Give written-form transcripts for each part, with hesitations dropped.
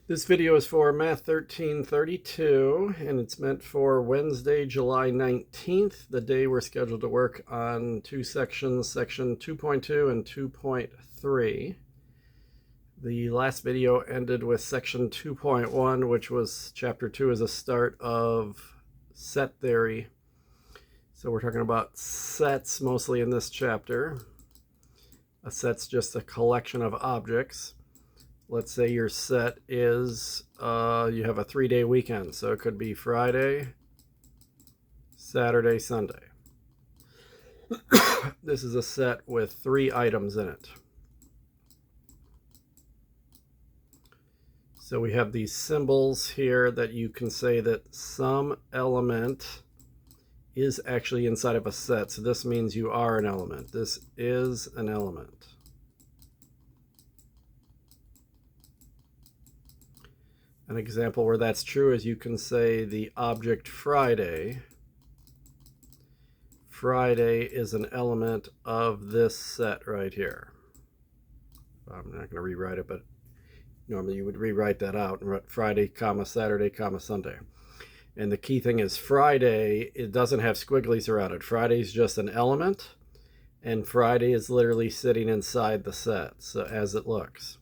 This video is for Math 1332, and it's meant for Wednesday, July 19th, the day we're scheduled to work on two sections, section 2.2 and 2.3. The last video ended with section 2.1, which was chapter 2 as a start of set theory. So we're talking about sets mostly in this chapter. A set's just a collection of objects. Let's say your set is, you have a 3-day weekend. So it could be Friday, Saturday, Sunday. This is a set with 3 items in it. So we have these symbols here that you can say that some element is actually inside of a set. So this means you are an element. This is an element. An example where that's true is you can say the object Friday. Friday is an element of this set right here. I'm not going to rewrite it, but normally you would rewrite that out and write Friday, comma, Saturday, comma, Sunday. And the key thing is Friday, it doesn't have squigglies around it. Friday is just an element, and Friday is literally sitting inside the set, so as it looks.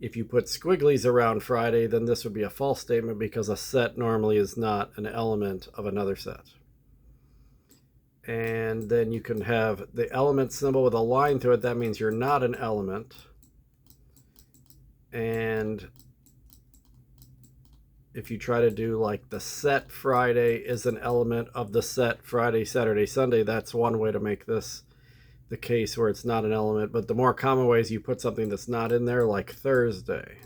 If you put squigglies around Friday, then this would be a false statement because a set normally is not an element of another set. And then you can have the element symbol with a line through it. That means you're not an element. And if you try to do like the set Friday is an element of the set Friday, Saturday, Sunday, that's one way to make this the case where it's not an element. But the more common ways you put something that's not in there, like Thursday.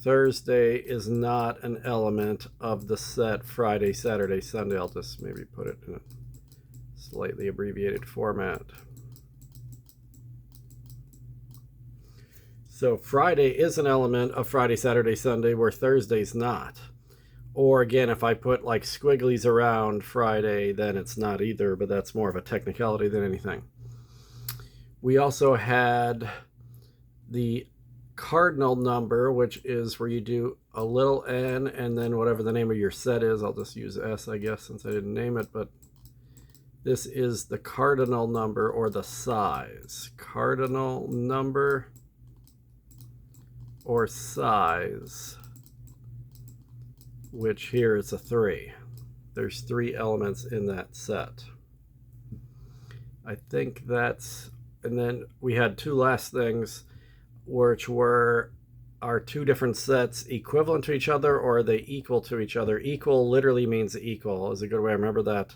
Thursday is not an element of the set Friday, Saturday, Sunday. I'll just maybe put it in a slightly abbreviated format. So Friday is an element of Friday, Saturday, Sunday, where Thursday's not. Or again, if I put like squigglies around Friday, then it's not either, but that's more of a technicality than anything. We also had the cardinal number, which is where you do a little n and then whatever the name of your set is. I'll just use S, I guess, since I didn't name it, but this is the cardinal number or the size. Cardinal number or size, which here is a 3. There's 3 elements in that set. I think that's, and then we had 2 last things, which were, are 2 different sets equivalent to each other or are they equal to each other? Equal literally means equal is a good way to remember that.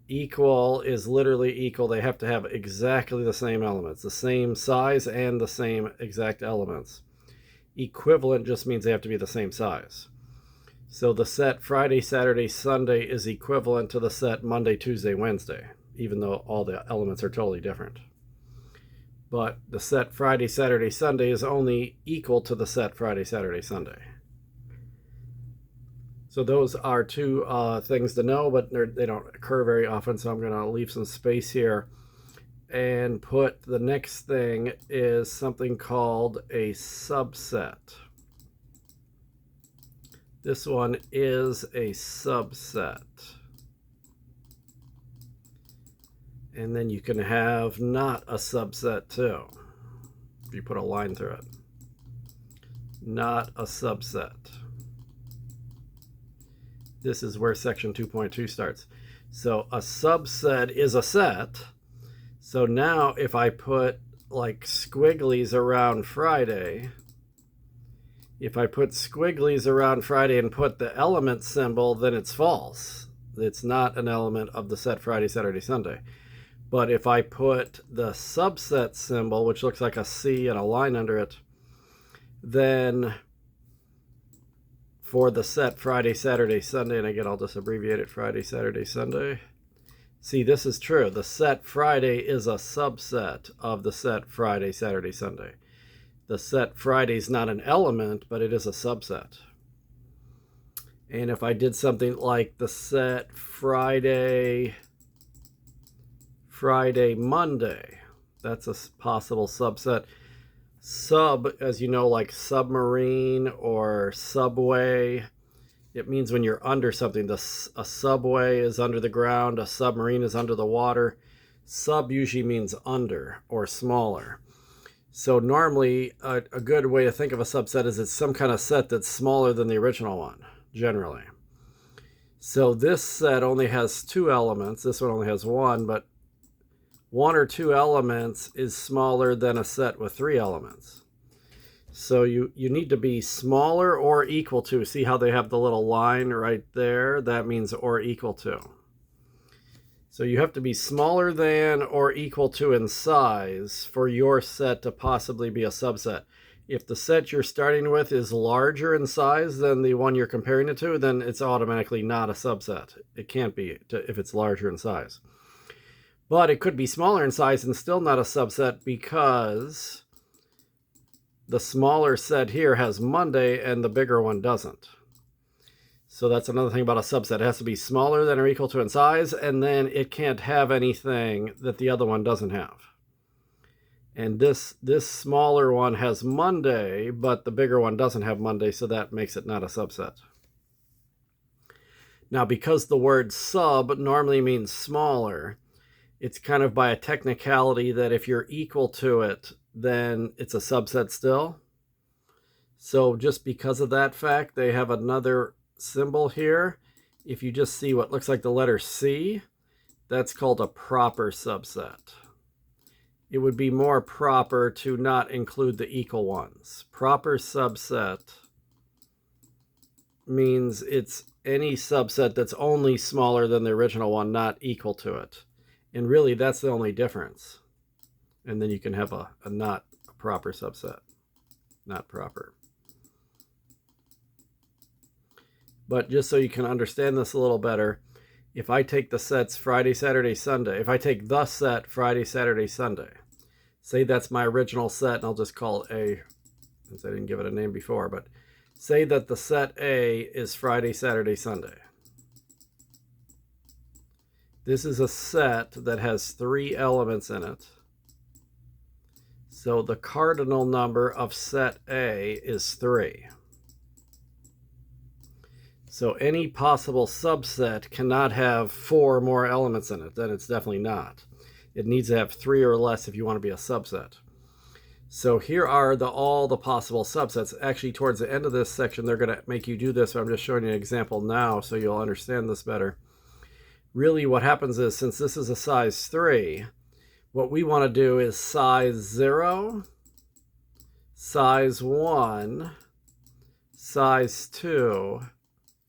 Equal is literally equal. They have to have exactly the same elements, the same size and the same exact elements. Equivalent just means they have to be the same size. So the set Friday, Saturday, Sunday is equivalent to the set Monday, Tuesday, Wednesday, even though all the elements are totally different. But the set Friday, Saturday, Sunday is only equal to the set Friday, Saturday, Sunday. So those are 2 things to know, but they don't occur very often, so I'm going to leave some space here and put the next thing is something called a subset. This one is a subset. And then you can have not a subset too, if you put a line through it. Not a subset. This is where section 2.2 starts. So a subset is a set. So now if I put like squigglies around Friday, if I put squigglies around Friday and put the element symbol, then it's false. It's not an element of the set Friday, Saturday, Sunday. But if I put the subset symbol, which looks like a C and a line under it, then for the set Friday, Saturday, Sunday, and again, I'll just abbreviate it Friday, Saturday, Sunday. See, this is true. The set Friday is a subset of the set Friday, Saturday, Sunday. The set Friday is not an element, but it is a subset. And if I did something like the set Friday, Monday, that's a possible subset. Sub, as you know, like submarine or subway, it means when you're under something. A subway is under the ground, a submarine is under the water. Sub usually means under or smaller. So normally a good way to think of a subset is it's some kind of set that's smaller than the original one, generally. So this set only has 2 elements. This one only has 1, but 1 or 2 elements is smaller than a set with 3 elements. So you need to be smaller or equal to. See how they have the little line right there? That means or equal to. So you have to be smaller than or equal to in size for your set to possibly be a subset. If the set you're starting with is larger in size than the one you're comparing it to, then it's automatically not a subset. It can't be if it's larger in size. But it could be smaller in size and still not a subset because the smaller set here has Monday and the bigger one doesn't. So that's another thing about a subset. It has to be smaller than or equal to in size, and then it can't have anything that the other one doesn't have. And this smaller one has Monday, but the bigger one doesn't have Monday, so that makes it not a subset. Now, because the word sub normally means smaller, it's kind of by a technicality that if you're equal to it, then it's a subset still. So just because of that fact, they have another symbol here. If you just see what looks like the letter C, that's called a proper subset. It would be more proper to not include the equal ones. Proper subset means it's any subset that's only smaller than the original one, not equal to it. And really, that's the only difference. And then you can have a not a proper subset, not proper. But just so you can understand this a little better, if I take the sets Friday, Saturday, Sunday, if I take the set Friday, Saturday, Sunday, say that's my original set, and I'll just call it A, since I didn't give it a name before, but say that the set A is Friday, Saturday, Sunday. This is a set that has 3 elements in it. So the cardinal number of set A is 3. So any possible subset cannot have 4 more elements in it. Then it's definitely not. It needs to have 3 or less if you want to be a subset. So here are all the possible subsets. Actually, towards the end of this section, they're going to make you do this. But I'm just showing you an example now so you'll understand this better. Really, what happens is, since this is a size 3, what we want to do is size 0, size 1, size 2,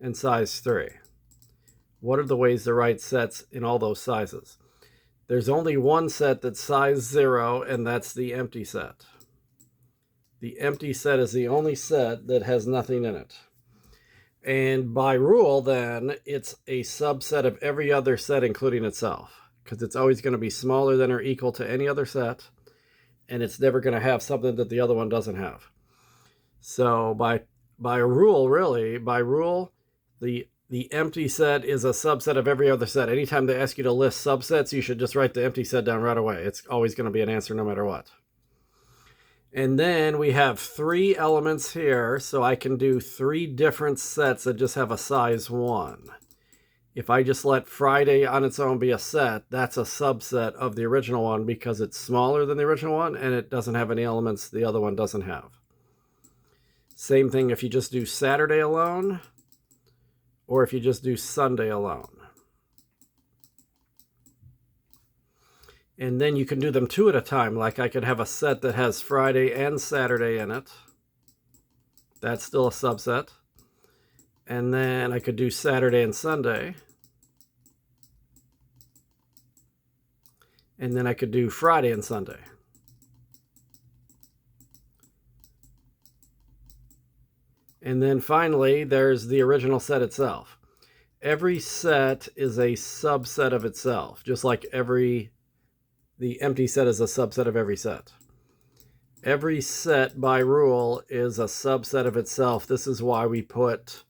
and size 3. What are the ways to write sets in all those sizes? There's only one set that's size 0, and that's the empty set. The empty set is the only set that has nothing in it. And by rule, then, it's a subset of every other set, including itself, because it's always going to be smaller than or equal to any other set, and it's never going to have something that the other one doesn't have. So by rule, the empty set is a subset of every other set. Anytime they ask you to list subsets, you should just write the empty set down right away. It's always going to be an answer no matter what. And then we have 3 elements here, so I can do 3 different sets that just have a size 1. If I just let Friday on its own be a set, that's a subset of the original one because it's smaller than the original one and it doesn't have any elements the other one doesn't have. Same thing if you just do Saturday alone, or if you just do Sunday alone. And then you can do them 2 at a time. Like I could have a set that has Friday and Saturday in it. That's still a subset. And then I could do Saturday and Sunday. And then I could do Friday and Sunday. And then finally, there's the original set itself. Every set is a subset of itself, just like the empty set is a subset of every set. Every set, by rule, is a subset of itself. This is why we put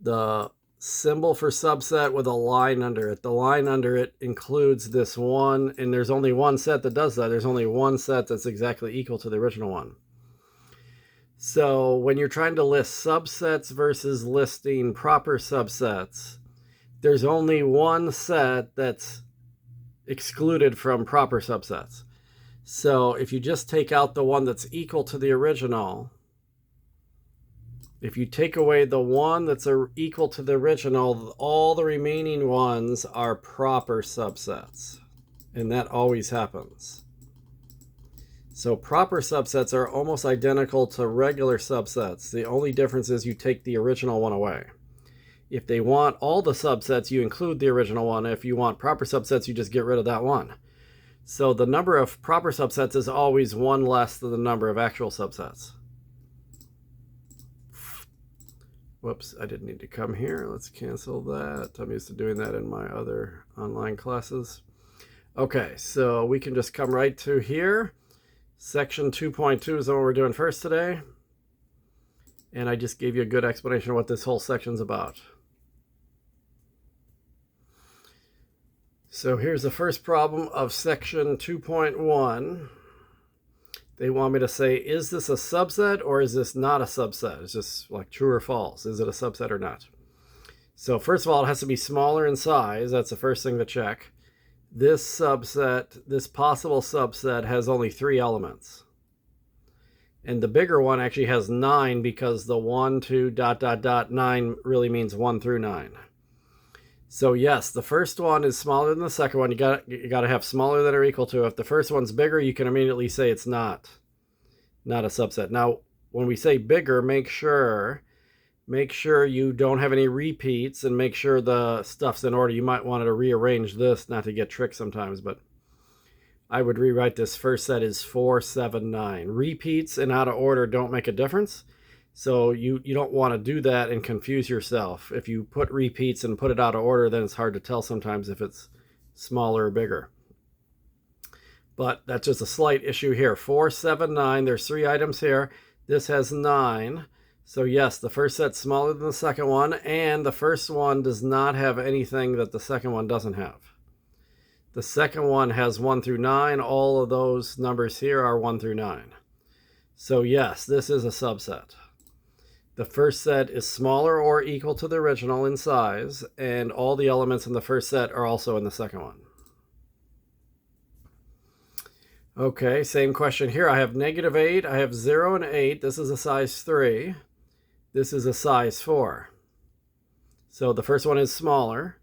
the symbol for subset with a line under it. The line under it includes this one, and there's only one set that does that. There's only one set that's exactly equal to the original one. So when you're trying to list subsets versus listing proper subsets, there's only one set that's excluded from proper subsets. So if you just take out the one that's equal to the original, if you take away the one that's equal to the original, all the remaining ones are proper subsets. And that always happens. So proper subsets are almost identical to regular subsets. The only difference is you take the original one away. If they want all the subsets, you include the original one. If you want proper subsets, you just get rid of that one. So the number of proper subsets is always one less than the number of actual subsets. Whoops, I didn't need to come here. Let's cancel that. I'm used to doing that in my other online classes. Okay, so we can just come right to here. Section 2.2 is what we're doing first today. And I just gave you a good explanation of what this whole section's about. So here's the first problem of section 2.1. They want me to say, is this a subset or is this not a subset? It's just like true or false. Is it a subset or not? So first of all, it has to be smaller in size. That's the first thing to check. This subset, this possible subset, has only 3 elements. And the bigger one actually has 9 because the 1, 2, ... 9 really means 1 through 9. So yes, the first one is smaller than the second one. You got to have smaller than or equal to. If the first one's bigger, you can immediately say it's not a subset. Now, when we say bigger, make sure you don't have any repeats and make sure the stuff's in order. You might want to rearrange this, not to get tricked sometimes, but I would rewrite this first set as 4, 7, 9. Repeats and out of order don't make a difference. So you don't want to do that and confuse yourself. If you put repeats and put it out of order, then it's hard to tell sometimes if it's smaller or bigger. But that's just a slight issue here. 4, 7, 9. There's 3 items here. This has 9. So yes, the first set's smaller than the second one, and the first one does not have anything that the second one doesn't have. The second one has 1 through 9. All of those numbers here are 1 through 9. So yes, this is a subset. The first set is smaller or equal to the original in size, and all the elements in the first set are also in the second one. Okay, same question here. I have -8, I have 0 and 8. This is a size 3. This is a size 4. So the first one is smaller,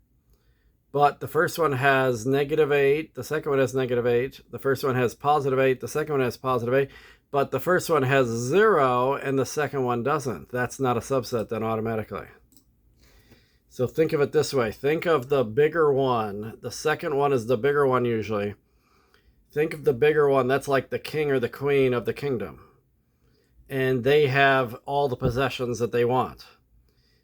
but the first one has -8, the second one has -8, the first one has +8, the second one has +8, but the first one has 0 and the second one doesn't. That's not a subset then automatically. So think of it this way. Think of the bigger one. The second one is the bigger one usually. Think of the bigger one. That's like the king or the queen of the kingdom. And they have all the possessions that they want.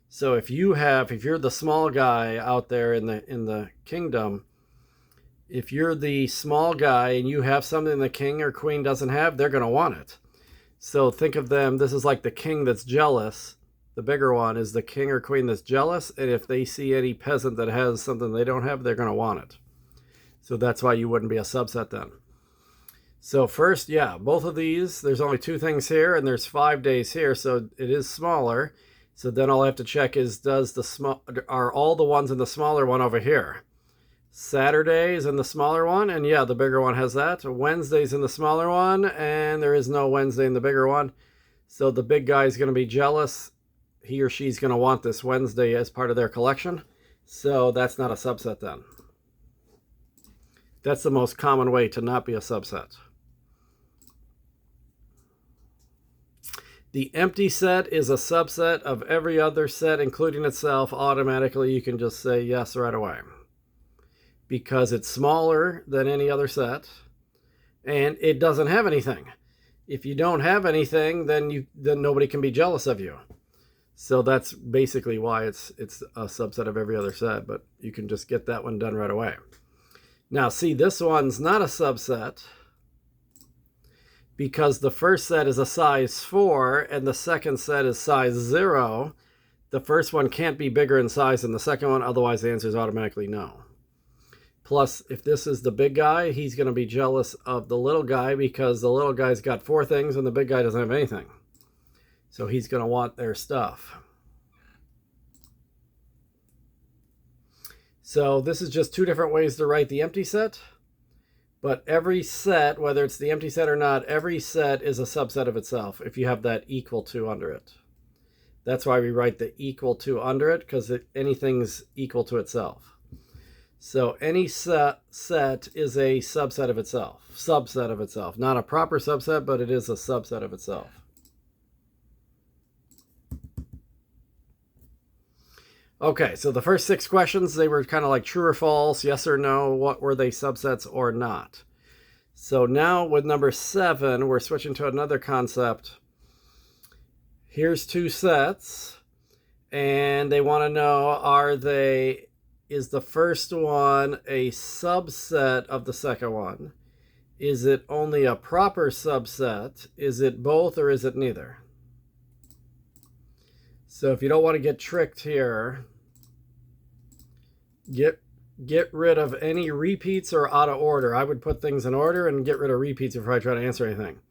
So if you're the small guy out there in the kingdom, if you're the small guy and you have something the king or queen doesn't have, they're going to want it. So think of them, this is like the king that's jealous. The bigger one is the king or queen that's jealous, and if they see any peasant that has something they don't have, they're going to want it. So that's why you wouldn't be a subset then. So first, yeah, both of these, there's only 2 things here, and there's 5 days here, so it is smaller. So then all I have to check is, are all the ones in the smaller one over here? Saturday is in the smaller one, and yeah, the bigger one has that. Wednesday's in the smaller one, and there is no Wednesday in the bigger one. So the big guy is going to be jealous. He or she's going to want this Wednesday as part of their collection. So that's not a subset then. That's the most common way to not be a subset. The empty set is a subset of every other set, including itself. Automatically, you can just say yes right away, because it's smaller than any other set, and it doesn't have anything. If you don't have anything, then nobody can be jealous of you. So that's basically why it's a subset of every other set, but you can just get that one done right away. Now, see, this one's not a subset because the first set is a size 4 and the second set is size 0. the first one can't be bigger in size than the second one, otherwise the answer is automatically no. Plus, if this is the big guy, he's going to be jealous of the little guy because the little guy's got 4 things and the big guy doesn't have anything. So he's going to want their stuff. So this is just 2 different ways to write the empty set. But every set, whether it's the empty set or not, every set is a subset of itself if you have that equal to under it. That's why we write the equal to under it, because anything's equal to itself. So any set is a subset of itself. Not a proper subset, but it is a subset of itself. Okay, so the first 6 questions, they were kind of like true or false, yes or no, what were they subsets or not. So now with number 7, we're switching to another concept. Here's 2 sets, and they want to know, is the first one a subset of the second one? Is it only a proper subset? Is it both, or is it neither? So if you don't want to get tricked here, get rid of any repeats or out of order. I would put things in order and get rid of repeats before I try to answer anything.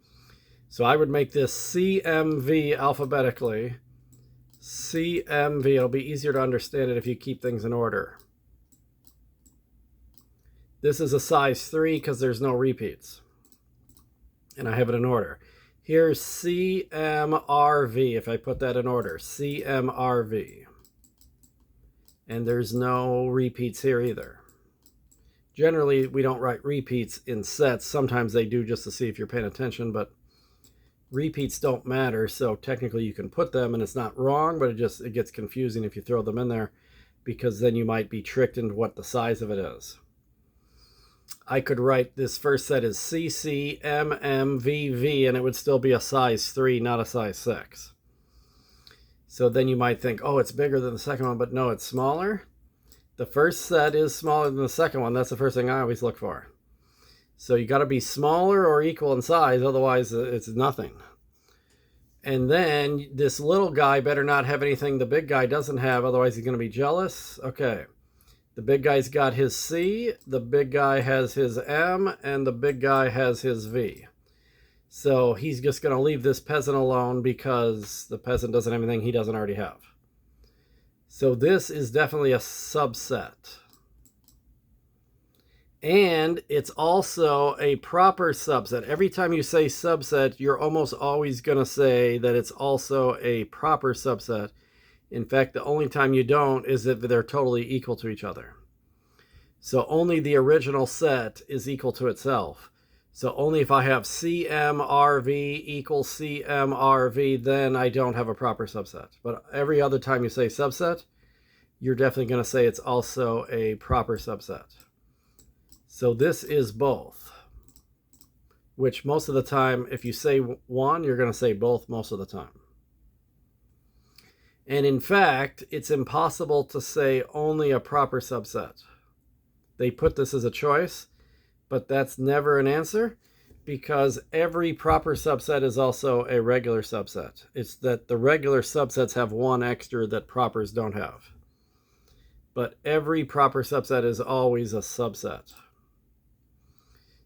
So I would make this CMV alphabetically. CMV, it'll be easier to understand it if you keep things in order. This is a size 3 because there's no repeats. And I have it in order. Here's CMRV, if I put that in order. CMRV. And there's no repeats here either. Generally, we don't write repeats in sets. Sometimes they do just to see if you're paying attention, but repeats don't matter, so technically you can put them and it's not wrong, but it gets confusing if you throw them in there, because then you might be tricked into what the size of it is. I could write this first set as CCMMVV and it would still be a size 3, not a size 6. So then you might think, oh, it's bigger than the second one, but no, it's smaller. The first set is smaller than the second one. That's the first thing I always look for. So you got to be smaller or equal in size, otherwise it's nothing. And then this little guy better not have anything the big guy doesn't have, otherwise he's going to be jealous. Okay. The big guy's got his C, the big guy has his M, and the big guy has his V. So he's just going to leave this peasant alone because the peasant doesn't have anything he doesn't already have. So this is definitely a subset. And it's also a proper subset. Every time you say subset, you're almost always going to say that it's also a proper subset. In fact, the only time you don't is if they're totally equal to each other. So only the original set is equal to itself. So only if I have CMRV equals CMRV, then I don't have a proper subset. But every other time you say subset, you're definitely going to say it's also a proper subset. So this is both, which most of the time, if you say one, you're going to say both most of the time. And in fact, it's impossible to say only a proper subset. They put this as a choice, but that's never an answer because every proper subset is also a regular subset. It's that the regular subsets have one extra that propers don't have. But every proper subset is always a subset.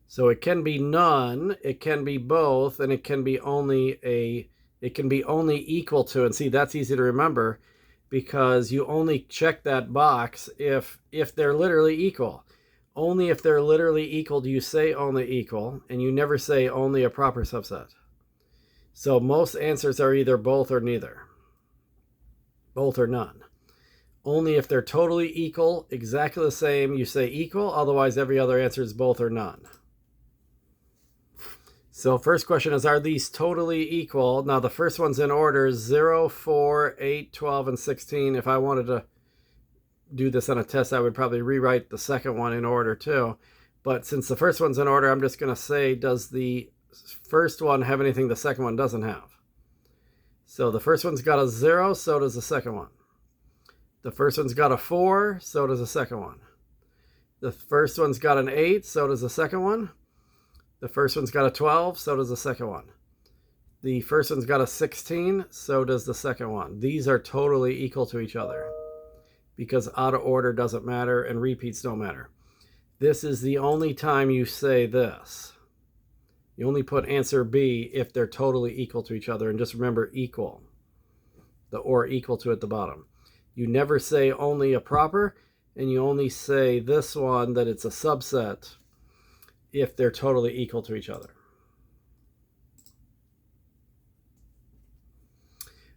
So it can be none, it can be both, and it can be only equal to. And see, that's easy to remember because you only check that box if they're literally equal. Only if they're literally equal do you say only equal, and you never say only a proper subset. So most answers are either both or neither. Both or none. Only if they're totally equal, exactly the same, you say equal. Otherwise, every other answer is both or none. So first question is, are these totally equal? Now the first one's in order, 0, 4, 8, 12, and 16. If I wanted to do this on a test, I would probably rewrite the second one in order too. But since the first one's in order, I'm just going to say, does the first one have anything the second one doesn't have? So the first one's got a 0, so does the second one. The first one's got a 4, so does the second one. The first one's got an 8, so does the second one. The first one's got a 12, so does the second one. The first one's got a 16, so does the second one. These are totally equal to each other because out of order doesn't matter and repeats don't matter. This is the only time you say this. You only put answer B if they're totally equal to each other, and just remember equal, the or equal to at the bottom. You never say only a proper, and you only say this one that it's a subset if they're totally equal to each other.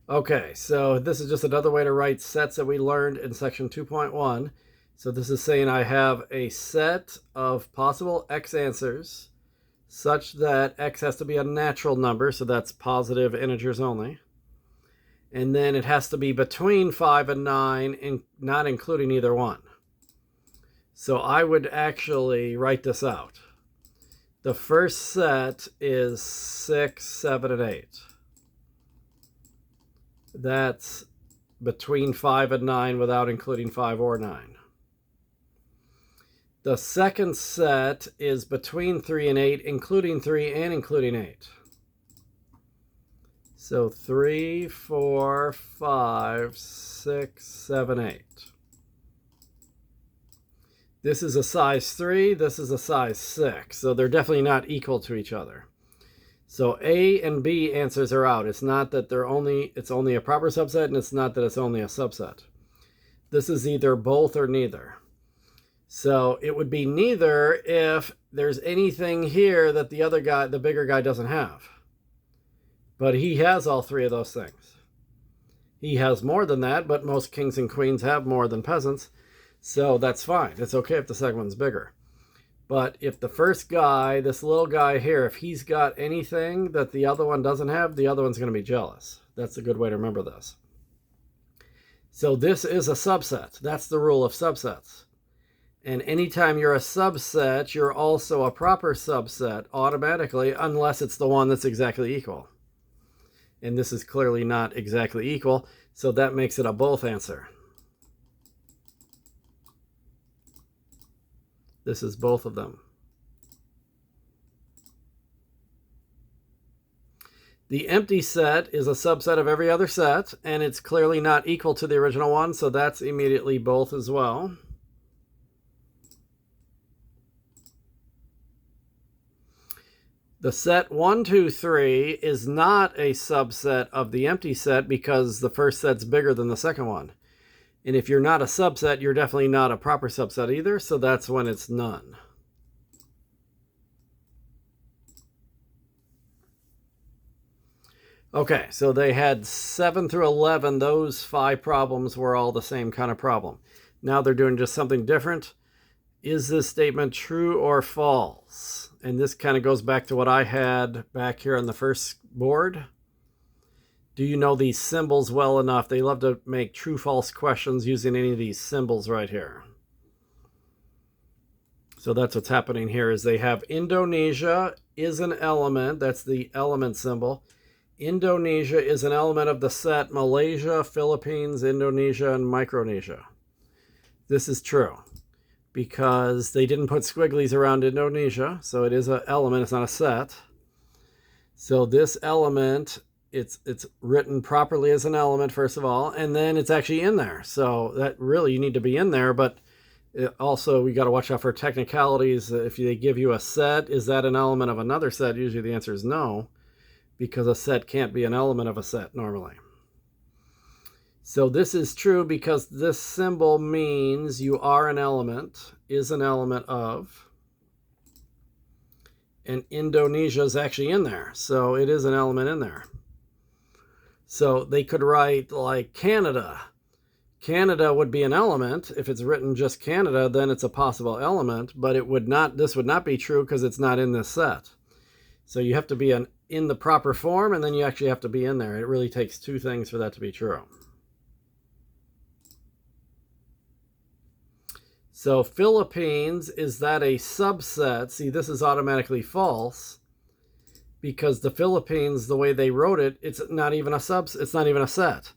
Okay, so this is just another way to write sets that we learned in section 2.1. So this is saying I have a set of possible x answers such that x has to be a natural number, so that's positive integers only. And then it has to be between 5 and 9, and not including either one. So I would actually write this out. The first set is 6, 7, and 8. That's between 5 and 9 without including 5 or 9. The second set is between 3 and 8, including 3 and including 8. So 3, 4, 5, 6, 7, 8. This is a size 3, this is a size 6. So they're definitely not equal to each other. So A and B answers are out. It's not that it's only a proper subset, and it's not that it's only a subset. This is either both or neither. So it would be neither if there's anything here that the other guy, the bigger guy, doesn't have. But he has all three of those things. He has more than that, but most kings and queens have more than peasants. So that's fine. It's okay if the second one's bigger. But if the first guy, this little guy here, if he's got anything that the other one doesn't have, the other one's going to be jealous. That's a good way to remember this. So this is a subset. That's the rule of subsets. And anytime you're a subset, you're also a proper subset automatically, unless it's the one that's exactly equal. And this is clearly not exactly equal, so that makes it a both answer. This is both of them. The empty set is a subset of every other set, and it's clearly not equal to the original one, so that's immediately both as well. The set 1, 2, 3 is not a subset of the empty set because the first set's bigger than the second one. And if you're not a subset, you're definitely not a proper subset either, so that's when it's none. Okay, so they had 7 through 11. Those 5 problems were all the same kind of problem. Now they're doing just something different. Is this statement true or false? And this kind of goes back to what I had back here on the first board. Do you know these symbols well enough? They love to make true-false questions using any of these symbols right here. So that's what's happening here is they have Indonesia is an element. That's the element symbol. Indonesia is an element of the set Malaysia, Philippines, Indonesia, and Micronesia. This is true because they didn't put squigglies around Indonesia, so it is an element, it's not a set. So this element, it's written properly as an element, first of all, and then it's actually in there. So that really, you need to be in there, but also we got to watch out for technicalities. If they give you a set, is that an element of another set? Usually the answer is no, because a set can't be an element of a set normally. So this is true because this symbol means you are an element, is an element of, and Indonesia is actually in there. So it is an element in there. So they could write like Canada. Canada would be an element. If it's written just Canada, then it's a possible element, but it would not, this would not be true because it's not in this set. So you have to be in the proper form, and then you actually have to be in there. It really takes 2 things for that to be true. So Philippines, is that a subset? See, this is automatically false because the Philippines, the way they wrote it, it's not even a it's not even a set.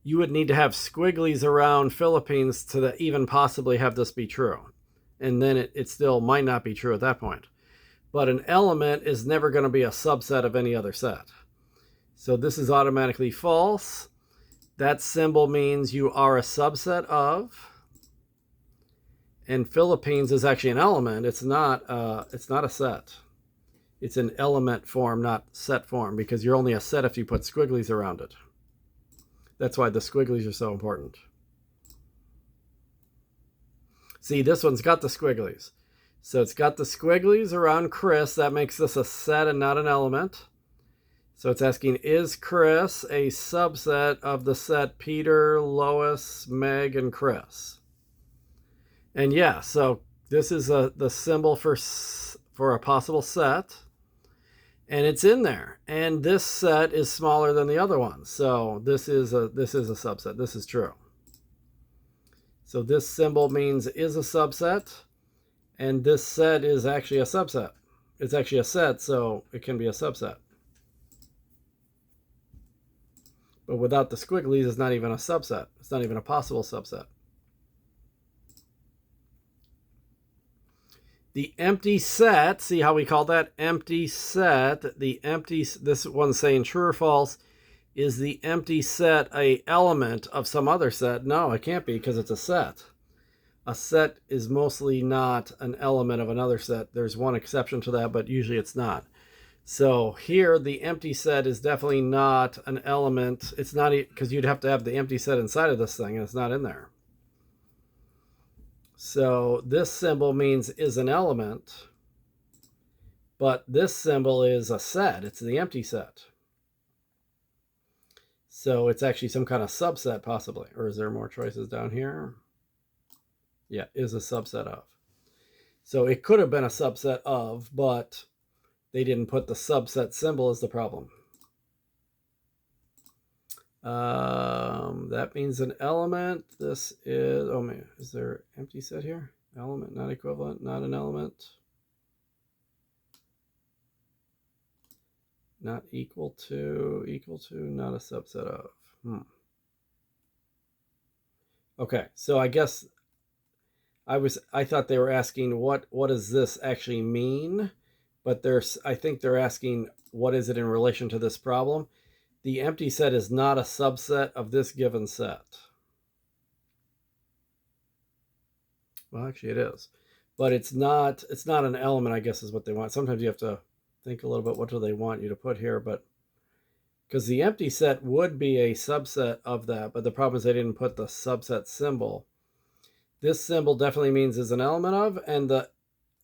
You would need to have squigglies around Philippines to even possibly have this be true. And then it still might not be true at that point. But an element is never going to be a subset of any other set. So this is automatically false. That symbol means you are a subset of. And Philippines is actually an element. It's not a set. It's an element form, not set form, because you're only a set if you put squigglies around it. That's why the squigglies are so important. See, this one's got the squigglies. So it's got the squigglies around Chris. That makes this a set and not an element. So it's asking, is Chris a subset of the set Peter, Lois, Meg, and Chris? And yeah, so this is the symbol for a possible set. And it's in there. And this set is smaller than the other one. So this is a subset. This is true. So this symbol means is a subset. And this set is actually a subset. It's actually a set, so it can be a subset. But without the squigglies, it's not even a subset. It's not even a possible subset. The empty set, see how we call that? Empty set. This one's saying true or false. Is the empty set a element of some other set? No, it can't be because it's a set. A set is mostly not an element of another set. There's one exception to that, but usually it's not. So here, the empty set is definitely not an element. It's not, because you'd have to have the empty set inside of this thing, and it's not in there. So this symbol means is an element, but this symbol is a set. It's the empty set. So it's actually some kind of subset, possibly. Or is there more choices down here? Yeah, is a subset of. So it could have been a subset of, but they didn't put the subset symbol as the problem. That means an element. This is, oh man, is there empty set here? Element, not equivalent, not an element. Not equal to, not a subset of. Okay, so I guess I thought they were asking what does this actually mean? But I think they're asking what is it in relation to this problem? The empty set is not a subset of this given set. Well, actually it is. But it's not an element, I guess, is what they want. Sometimes you have to think a little bit, what do they want you to put here? But because the empty set would be a subset of that, but the problem is they didn't put the subset symbol. This symbol definitely means is an element of, and the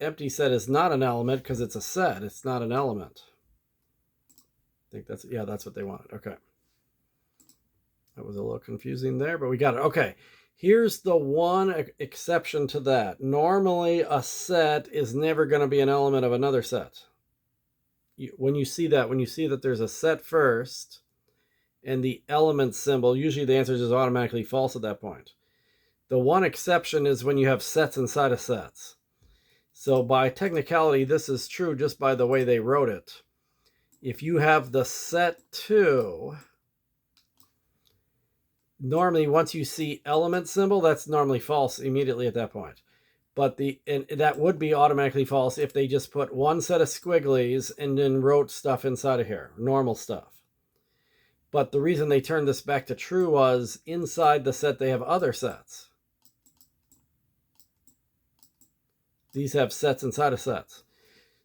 empty set is not an element because it's a set. It's not an element. I think that's what they wanted. Okay. That was a little confusing there, but we got it. Okay. Here's the one exception to that. Normally, a set is never going to be an element of another set. When you see that there's a set first and the element symbol, usually the answer is just automatically false at that point. The one exception is when you have sets inside of sets. So by technicality, this is true just by the way they wrote it. If you have the set 2, normally once you see element symbol, that's normally false immediately at that point. But that would be automatically false if they just put one set of squigglies and then wrote stuff inside of here, normal stuff. But the reason they turned this back to true was inside the set they have other sets. These have sets inside of sets.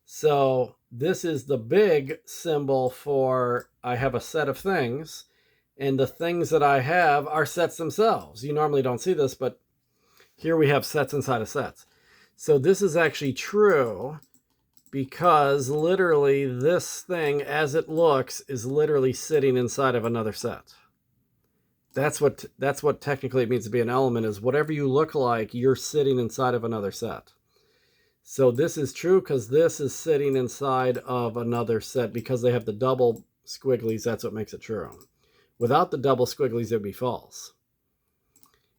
So this is the big symbol for I have a set of things, and the things that I have are sets themselves. You normally don't see this, but here we have sets inside of sets. So this is actually true because literally this thing, as it looks, is literally sitting inside of another set. That's what technically it means to be an element, is whatever you look like, you're sitting inside of another set. So this is true because this is sitting inside of another set because they have the double squigglies. That's what makes it true. Without the double squigglies, it would be false.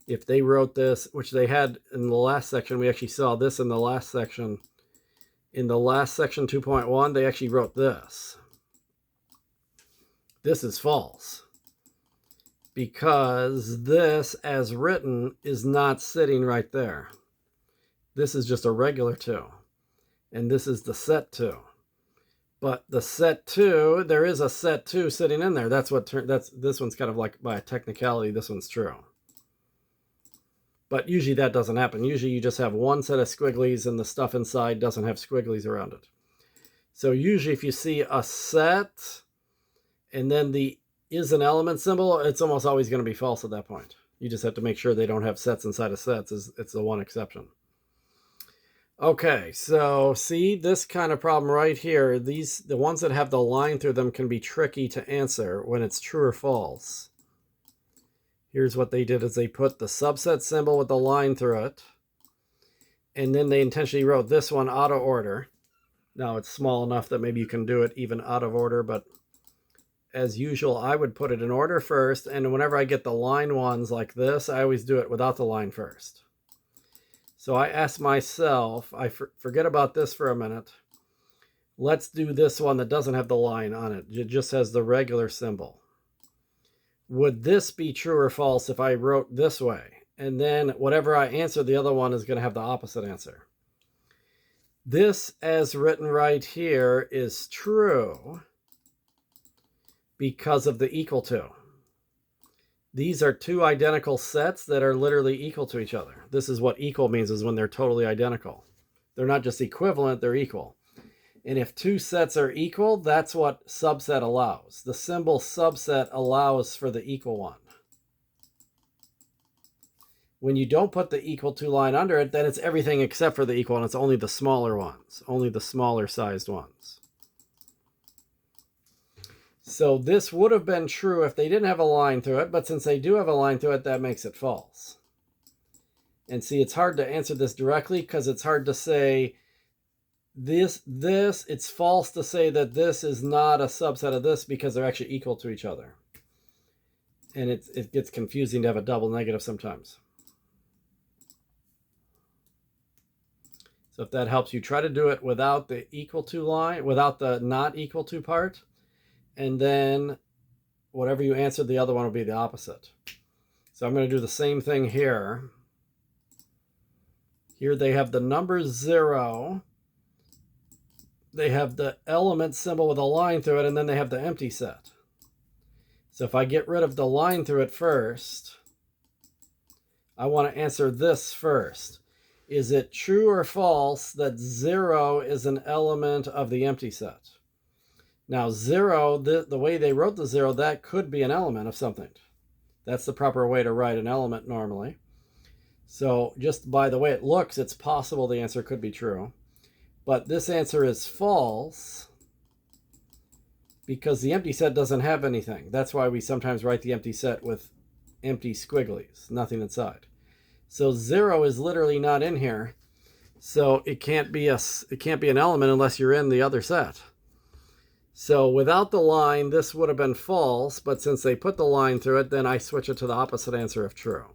If they wrote this, which they had in the last section, we actually saw this in the last section. In the last section 2.1, they actually wrote this. This is false because this, as written, is not sitting right there. This is just a regular 2, and this is the set 2. But the set 2, there is a set 2 sitting in there. That's this one's kind of like by a technicality, this one's true. But usually that doesn't happen. Usually you just have one set of squigglies and the stuff inside doesn't have squigglies around it. So usually if you see a set and then the is an element symbol, it's almost always going to be false at that point. You just have to make sure they don't have sets inside of sets. It's the one exception. Okay, so see this kind of problem right here. The ones that have the line through them can be tricky to answer when it's true or false. Here's what they did is they put the subset symbol with the line through it. And then they intentionally wrote this one out of order. Now it's small enough that maybe you can do it even out of order, but as usual, I would put it in order first. And whenever I get the line ones like this, I always do it without the line first. So I asked myself, forget about this for a minute. Let's do this one that doesn't have the line on it. It just has the regular symbol. Would this be true or false if I wrote this way? And then whatever I answer, the other one is going to have the opposite answer. This, as written right here, is true because of the equal to. These are two identical sets that are literally equal to each other. This is what equal means, is when they're totally identical. They're not just equivalent, they're equal. And if two sets are equal, that's what subset allows. The symbol subset allows for the equal one. When you don't put the equal to line under it, then it's everything except for the equal, and it's only the smaller ones, only the smaller sized ones. So this would have been true if they didn't have a line through it, but since they do have a line through it, that makes it false. And see, it's hard to answer this directly because it's hard to say it's false to say that this is not a subset of this because they're actually equal to each other. And it gets confusing to have a double negative sometimes. So if that helps you, try to do it without the equal to line, without the not equal to part. And then whatever you answer, the other one will be the opposite. So I'm going to do the same thing here. Here they have the number 0. They have the element symbol with a line through it, and then they have the empty set. So if I get rid of the line through it first, I want to answer this first. Is it true or false that 0 is an element of the empty set? Now 0, the way they wrote the 0, that could be an element of something. That's the proper way to write an element normally. So just by the way it looks, it's possible the answer could be true. But this answer is false because the empty set doesn't have anything. That's why we sometimes write the empty set with empty squigglies, nothing inside. So 0 is literally not in here. So it can't be an element unless you're in the other set. So without the line, this would have been false, but since they put the line through it, then I switch it to the opposite answer of true.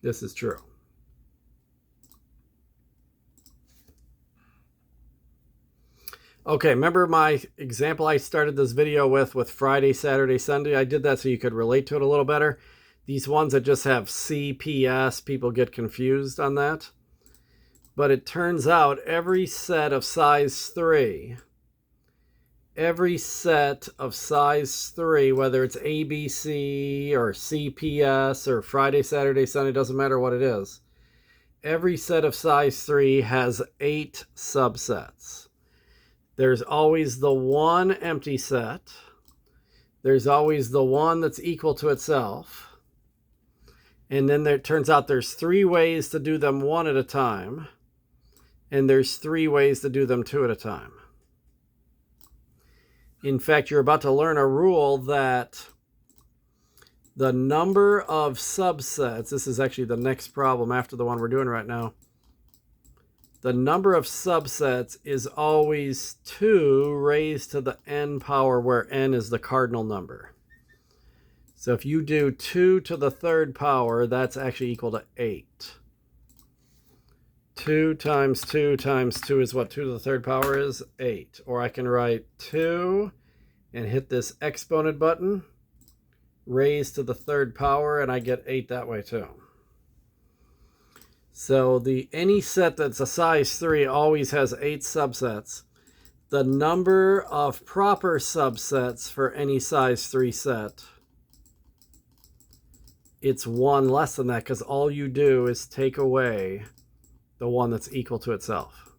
This is true. Okay, remember my example I started this video with Friday, Saturday, Sunday? I did that so you could relate to it a little better. These ones that just have CPS, people get confused on that. But it turns out every set of size 3, whether it's ABC or CPS or Friday, Saturday, Sunday, doesn't matter what it is, every set of size 3 has 8 subsets. There's always the one empty set. There's always the one that's equal to itself. And then it turns out there's 3 ways to do them one at a time. And there's 3 ways to do them 2 at a time. In fact, you're about to learn a rule that the number of subsets, this is actually the next problem after the one we're doing right now, the number of subsets is always 2 raised to the n power, where n is the cardinal number. So if you do 2 to the 3rd power, that's actually equal to 8. 2 times 2 times 2 is what 2 to the 3rd power is? 8. Or I can write 2 and hit this exponent button, raise to the 3rd power, and I get 8 that way too. So any set that's a size 3 always has 8 subsets. The number of proper subsets for any size 3 set, it's 1 less than that, because all you do is take away the one that's equal to itself.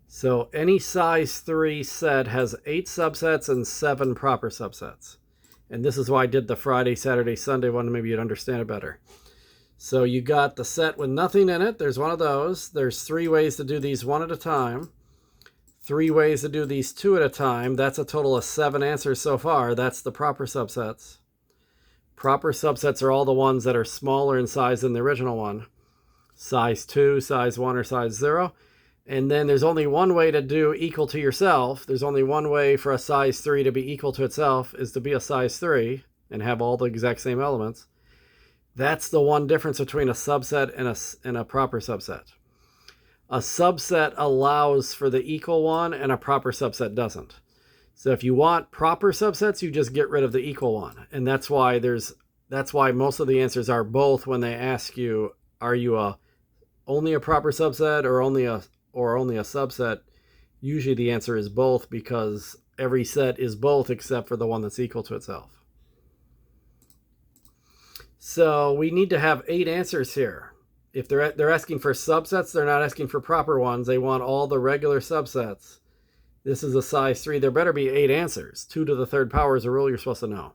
So any size 3 set has 8 subsets and 7 proper subsets. And this is why I did the Friday, Saturday, Sunday one, maybe you'd understand it better. So you got the set with nothing in it. There's one of those. There's 3 ways to do these one at a time. 3 ways to do these 2 at a time. That's a total of 7 answers so far. That's the proper subsets. Proper subsets are all the ones that are smaller in size than the original one. Size 2, size 1, or size 0. And then there's only one way to do equal to yourself. There's only one way for a size 3 to be equal to itself, is to be a size 3 and have all the exact same elements. That's the one difference between a subset and a proper subset. A subset allows for the equal one, and a proper subset doesn't. So if you want proper subsets, you just get rid of the equal one. And that's why most of the answers are both when they ask you, are you only a proper subset or only a subset? Usually the answer is both, because every set is both except for the one that's equal to itself. So we need to have 8 answers here. If they're asking for subsets, they're not asking for proper ones. They want all the regular subsets. This is a size 3. There better be 8 answers. 2 to the 3rd power is a rule you're supposed to know.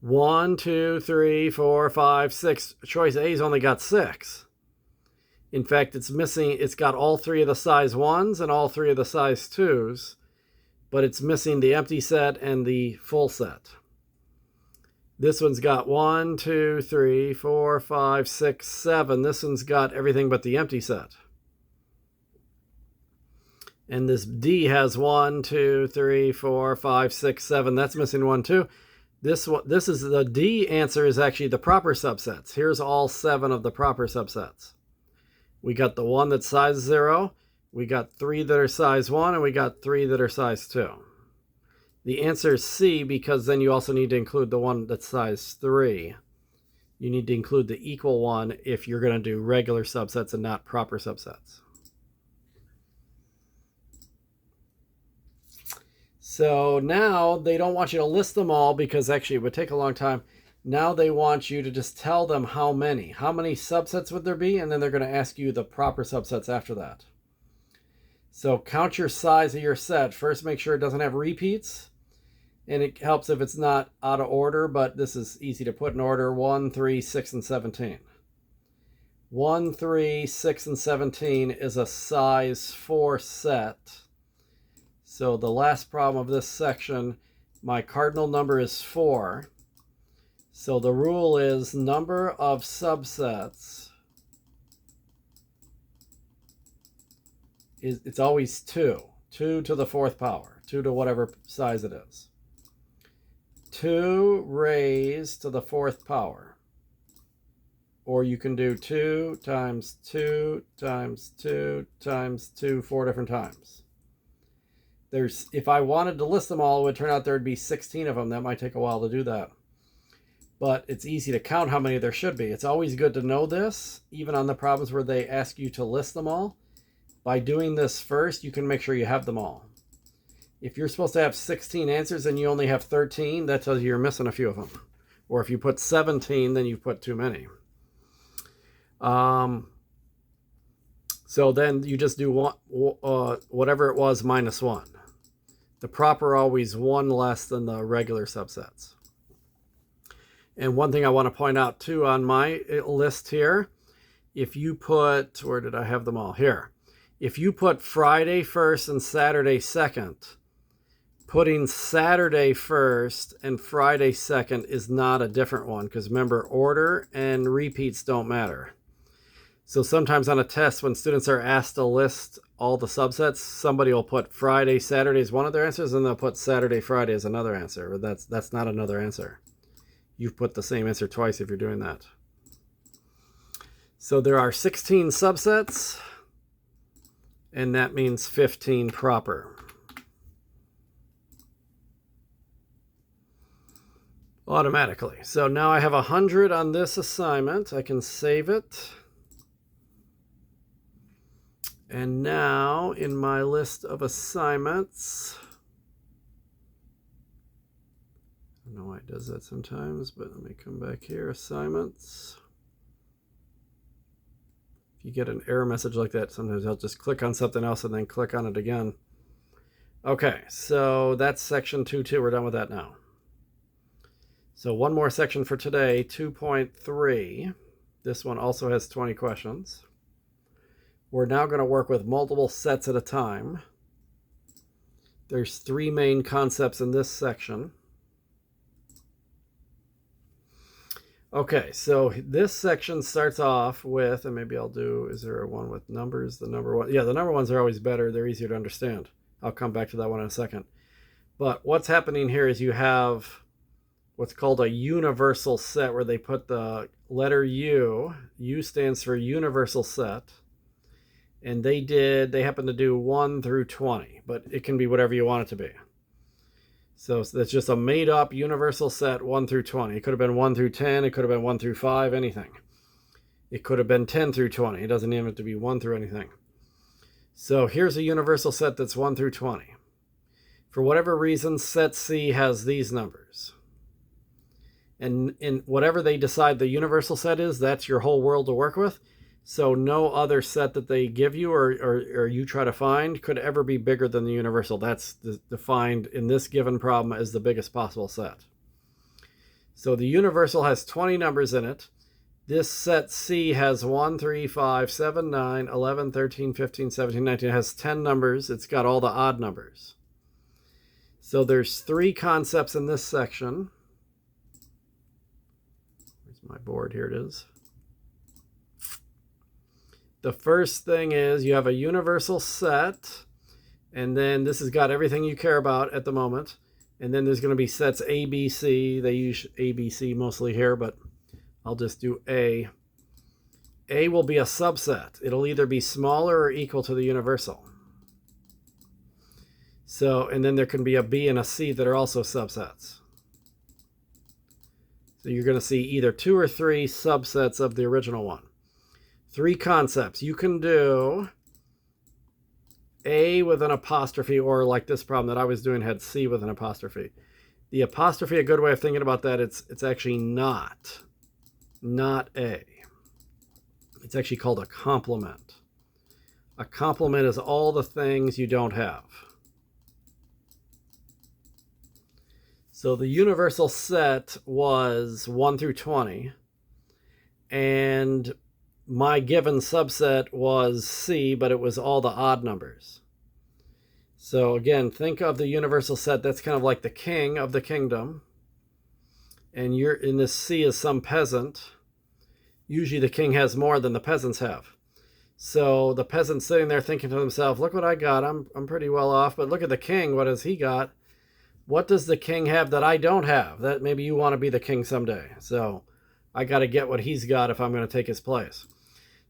1, 2, 3, 4, 5, 6. Choice A's only got 6. In fact, it's got all 3 of the size 1s and all 3 of the size 2s, but it's missing the empty set and the full set. This one's got 1, 2, 3, 4, 5, 6, 7. This one's got everything but the empty set. And this D has 1, 2, 3, 4, 5, 6, 7. That's missing 1, 2. This is the D answer is actually the proper subsets. Here's all 7 of the proper subsets. We got the one that's size 0. We got 3 that are size 1, and we got 3 that are size 2. The answer is C, because then you also need to include the one that's size 3. You need to include the equal one if you're going to do regular subsets and not proper subsets. So now they don't want you to list them all, because actually it would take a long time. Now they want you to just tell them how many subsets would there be, and then they're going to ask you the proper subsets after that. So count your size of your set. First, make sure it doesn't have repeats. And it helps if it's not out of order, but this is easy to put in order. 1, 3, 6, and 17. 1, 3, 6, and 17 is a size 4 set. So the last problem of this section, my cardinal number is 4. So the rule is number of subsets it's always 2. 2 to the 4th power. 2 to whatever size it is. 2 raised to the 4th power. Or you can do 2 times 2 times 2 times 2 4 different times. If I wanted to list them all, it would turn out there would be 16 of them. That might take a while to do that. But it's easy to count how many there should be. It's always good to know this, even on the problems where they ask you to list them all. By doing this first, you can make sure you have them all. If you're supposed to have 16 answers and you only have 13, that tells you you're missing a few of them. Or if you put 17, then you've put too many. So then you just do whatever it was minus 1. The proper always 1 less than the regular subsets. And one thing I want to point out too on my list here, if you put, where did I have them all? Here. If you put Friday first and Saturday second, putting Saturday first and Friday second is not a different one, because remember, order and repeats don't matter. So sometimes on a test, when students are asked to list all the subsets, somebody will put Friday, Saturday as one of their answers, and they'll put Saturday, Friday as another answer. That's not another answer. You've put the same answer twice if you're doing that. So there are 16 subsets, and that means 15 proper. automatically. So now I have 100 on this assignment. I can save it. And now in my list of assignments, I don't know why it does that sometimes, but let me come back here. Assignments. If you get an error message like that, sometimes I'll just click on something else and then click on it again. Okay, so that's section 2.2. We're done with that now. So one more section for today, 2.3. This one also has 20 questions. We're now going to work with multiple sets at a time. There's 3 main concepts in this section. Okay, so this section starts off with, and maybe I'll do, is there one with numbers? The number one, yeah, the number ones are always better. They're easier to understand. I'll come back to that one in a second. But what's happening here is you have what's called a universal set, where they put the letter U. U stands for universal set. And they happen to do 1 through 20, but it can be whatever you want it to be. So that's just a made up universal set, 1 through 20. It could have been 1 through 10. It could have been 1 through 5, anything. It could have been 10 through 20. It doesn't even have to be 1 through anything. So here's a universal set that's 1 through 20. For whatever reason, set C has these numbers. And in whatever they decide the universal set is, that's your whole world to work with. So no other set that they give you or you try to find could ever be bigger than the universal. That's defined in this given problem as the biggest possible set. So the universal has 20 numbers in it. This set C has 1, 3, 5, 7, 9, 11, 13, 15, 17, 19. It has 10 numbers. It's got all the odd numbers. So there's 3 concepts in this section. Where's my board? Here it is. The first thing is you have a universal set, and then this has got everything you care about at the moment. And then there's going to be sets A, B, C. They use A, B, C mostly here, but I'll just do A. A will be a subset. It'll either be smaller or equal to the universal. So, and then there can be a B and a C that are also subsets. So you're going to see either 2 or 3 subsets of the original one. 3 concepts. You can do A with an apostrophe, or like this problem that I was doing had C with an apostrophe. The apostrophe, a good way of thinking about that, it's actually not A. It's actually called a complement. A complement is all the things you don't have. So the universal set was 1 through 20, and my given subset was C, but it was all the odd numbers. So again, think of the universal set. That's kind of like the king of the kingdom. And you're in this C is some peasant. Usually the king has more than the peasants have. So the peasant's sitting there thinking to himself, look what I got. I'm pretty well off, but look at the king. What has he got? What does the king have that I don't have? That maybe you want to be the king someday. So I got to get what he's got if I'm going to take his place.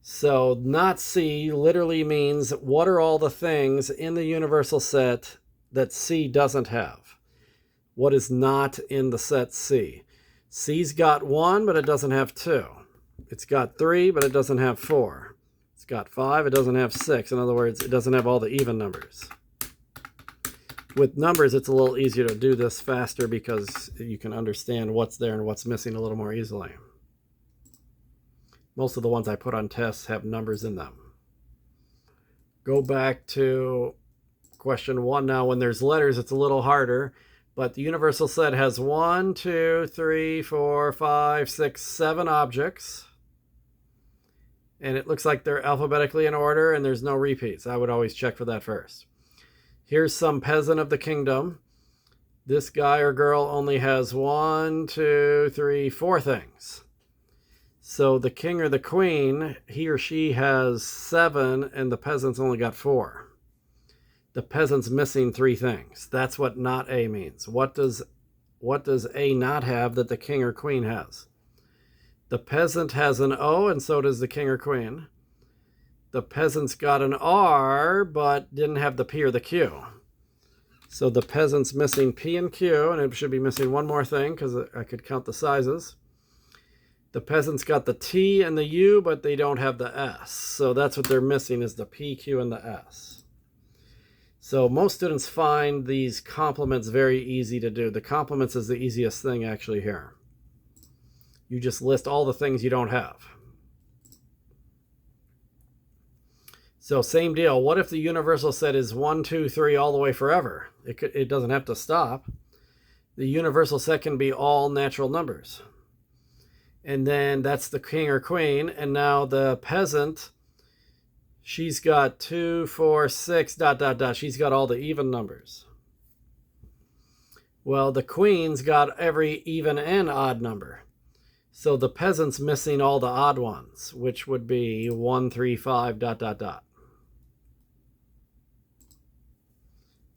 So not C literally means what are all the things in the universal set that C doesn't have? What is not in the set C? C's got 1, but it doesn't have 2. It's got 3, but it doesn't have 4. It's got 5, it doesn't have 6. In other words, it doesn't have all the even numbers. With numbers, it's a little easier to do this faster because you can understand what's there and what's missing a little more easily. Most of the ones I put on tests have numbers in them. Go back to question 1 now. When there's letters, it's a little harder, but the universal set has 1, 2, 3, 4, 5, 6, 7 objects. And it looks like they're alphabetically in order and there's no repeats. I would always check for that first. Here's some peasant of the kingdom. This guy or girl only has 1, 2, 3, 4 things. So the king or the queen, he or she has 7 and the peasant's only got 4. The peasant's missing 3 things. That's what not A means. What does A not have that the king or queen has? The peasant has an O and so does the king or queen. The peasant's got an R but didn't have the P or the Q. So the peasant's missing P and Q, and it should be missing one more thing because I could count the sizes. The peasant's got the T and the U, but they don't have the S. So that's what they're missing, is the P, Q, and the S. So most students find these complements very easy to do. The complements is the easiest thing actually here. You just list all the things you don't have. So same deal. What if the universal set is 1, 2, 3 all the way forever? It doesn't have to stop. The universal set can be all natural numbers. And then that's the king or queen. And now the peasant, she's got 2, 4, 6, ... She's got all the even numbers. Well, the queen's got every even and odd number. So the peasant's missing all the odd ones, which would be 1, 3, 5, ...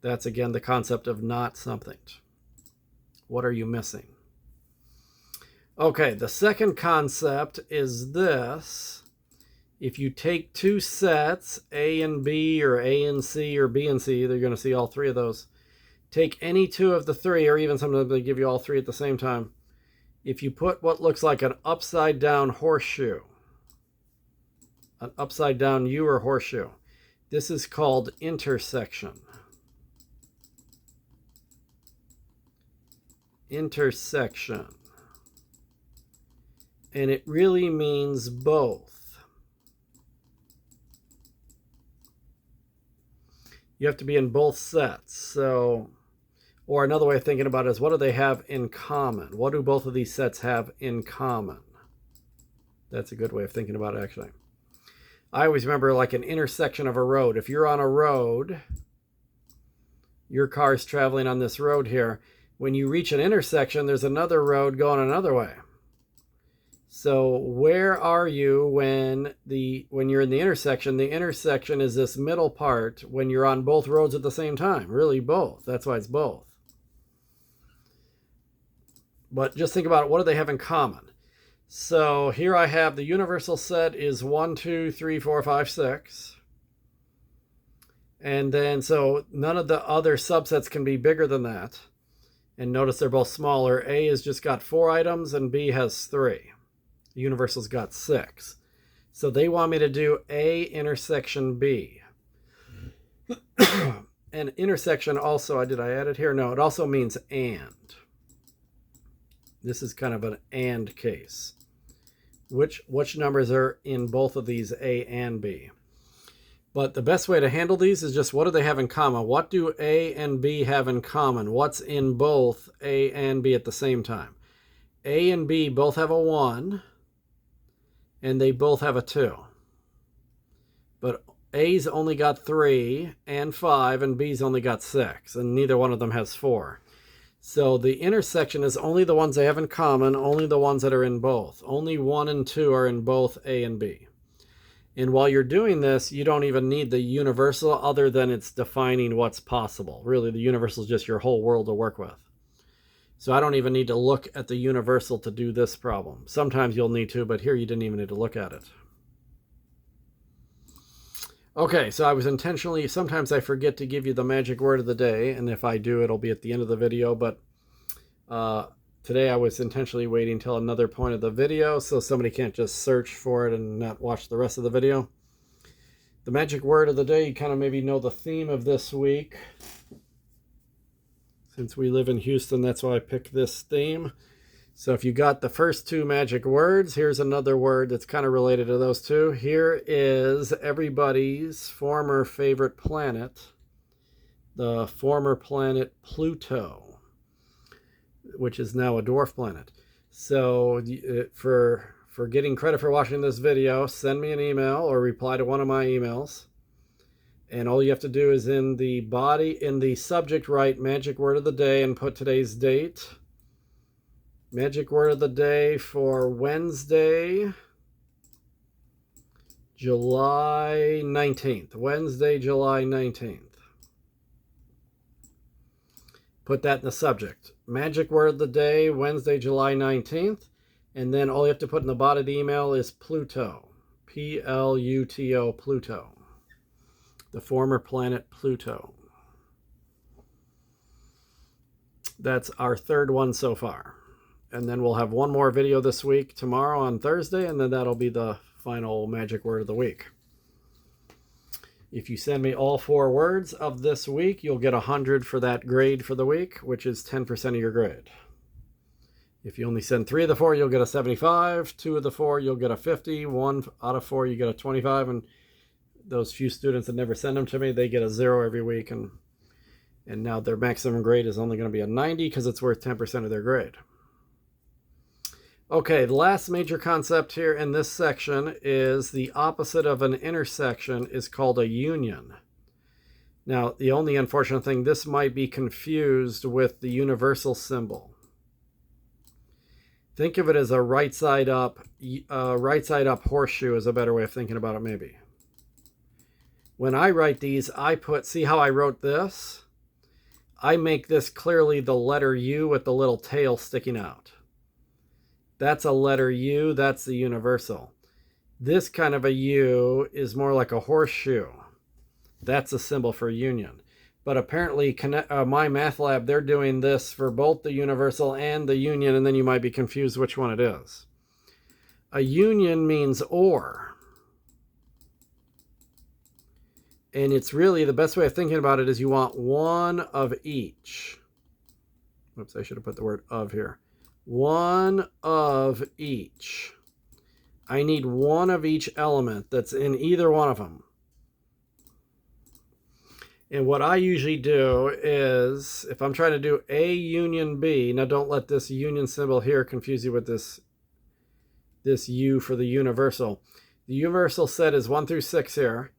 That's again the concept of not something. What are you missing? Okay, the second concept is this. If you take two sets, A and B, or A and C, or B and C, they're going to see all three of those. Take any two of the three, or even sometimes they give you all three at the same time. If you put what looks like an upside down horseshoe, an upside down U or horseshoe, this is called intersection. Intersection. And it really means both. You have to be in both sets. So, or another way of thinking about it is, what do they have in common? What do both of these sets have in common? That's a good way of thinking about it, actually. I always remember like an intersection of a road. If you're on a road, your car's traveling on this road here. When you reach an intersection, there's another road going another way. So where are you when you're in the intersection? The intersection is this middle part when you're on both roads at the same time. Really both. That's why it's both. But just think about it. What do they have in common? So here I have the universal set is 1, 2, 3, 4, 5, 6. And then so none of the other subsets can be bigger than that. And notice they're both smaller. A has just got 4 items and B has 3. The universal's got 6. So they want me to do A intersection B. And intersection also, did I add it here? No, it also means and. This is kind of an and case. Which numbers are in both of these, A and B? But the best way to handle these is just, what do they have in common? What do A and B have in common? What's in both A and B at the same time? A and B both have a 1, and they both have a 2. But A's only got 3 and 5, and B's only got 6, and neither one of them has 4. So the intersection is only the ones they have in common, only the ones that are in both. Only 1 and 2 are in both A and B. And while you're doing this, you don't even need the universal other than it's defining what's possible. Really, the universal is just your whole world to work with. So I don't even need to look at the universal to do this problem. Sometimes you'll need to, but here you didn't even need to look at it. Okay, so I was intentionally, sometimes I forget to give you the magic word of the day, and if I do, it'll be at the end of the video, but today I was intentionally waiting until another point of the video so somebody can't just search for it and not watch the rest of the video. The magic word of the day, you kind of maybe know the theme of this week. Since we live in Houston, that's why I picked this theme. So if you got the first 2 magic words, here's another word that's kind of related to those 2. Here is everybody's former favorite planet, the former planet Pluto, which is now a dwarf planet. So for getting credit for watching this video, send me an email or reply to one of my emails. And all you have to do is in the subject, write magic word of the day and put today's date. Magic word of the day for Wednesday, July 19th. Wednesday, July 19th. Put that in the subject. Magic word of the day, Wednesday, July 19th. And then all you have to put in the body of the email is Pluto. P-L-U-T-O, Pluto. The former planet Pluto. That's our third one so far. And then we'll have one more video this week, tomorrow on Thursday, and then that'll be the final magic word of the week. If you send me all 4 words of this week, you'll get 100 for that grade for the week, which is 10% of your grade. If you only send 3 of the 4, you'll get a 75. 2 of the 4, you'll get a 50. 1 out of 4, you get a 25. And those few students that never send them to me, they get a 0 every week. And now their maximum grade is only going to be a 90 because it's worth 10% of their grade. Okay, the last major concept here in this section is the opposite of an intersection is called a union. Now, the only unfortunate thing, this might be confused with the universal symbol. Think of it as a right side up horseshoe is a better way of thinking about it maybe. When I write these, see how I wrote this? I make this clearly the letter U with the little tail sticking out. That's a letter U, that's the universal. This kind of a U is more like a horseshoe. That's a symbol for union. But apparently, MyMathLab, they're doing this for both the universal and the union, and then you might be confused which one it is. A union means or. And it's really, the best way of thinking about it is you want one of each. Oops, I should have put the word of here. One of each. I need one of each element that's in either one of them. And what I usually do is, if I'm trying to do A union B, now don't let this union symbol here confuse you with this U for the universal. The universal set is 1 through 6 here.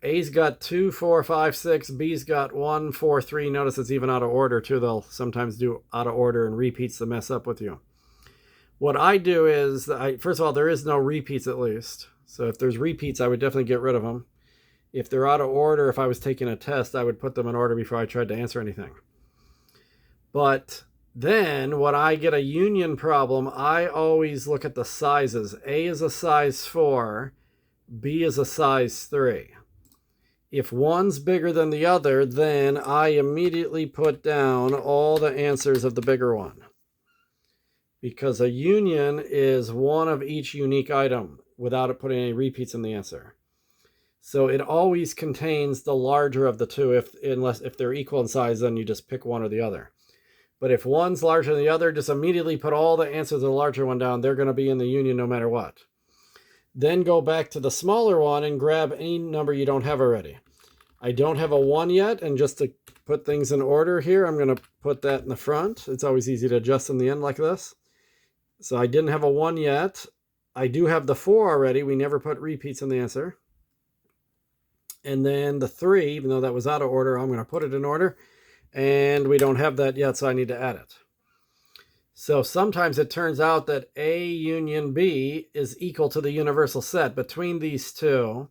A's got 2, 4, 5, 6. B's got 1, 4, 3. Notice it's even out of order too. They'll sometimes do out of order and repeats to mess up with you. What I do is, first of all, there is no repeats at least. So if there's repeats, I would definitely get rid of them. If they're out of order, if I was taking a test, I would put them in order before I tried to answer anything. But then when I get a union problem, I always look at the sizes. A is a size 4. B is a size 3. If one's bigger than the other, then I immediately put down all the answers of the bigger one. Because a union is one of each unique item without it putting any repeats in the answer. So it always contains the larger of the two. Unless if they're equal in size, then you just pick one or the other. But if one's larger than the other, just immediately put all the answers of the larger one down. They're going to be in the union no matter what. Then go back to the smaller one and grab any number you don't have already. I don't have a 1 yet, and just to put things in order here, I'm going to put that in the front. It's always easy to adjust in the end like this. So I didn't have a 1 yet. I do have the 4 already. We never put repeats in the answer. And then the 3, even though that was out of order, I'm going to put it in order. And we don't have that yet, so I need to add it. So sometimes it turns out that A union B is equal to the universal set. Between these two,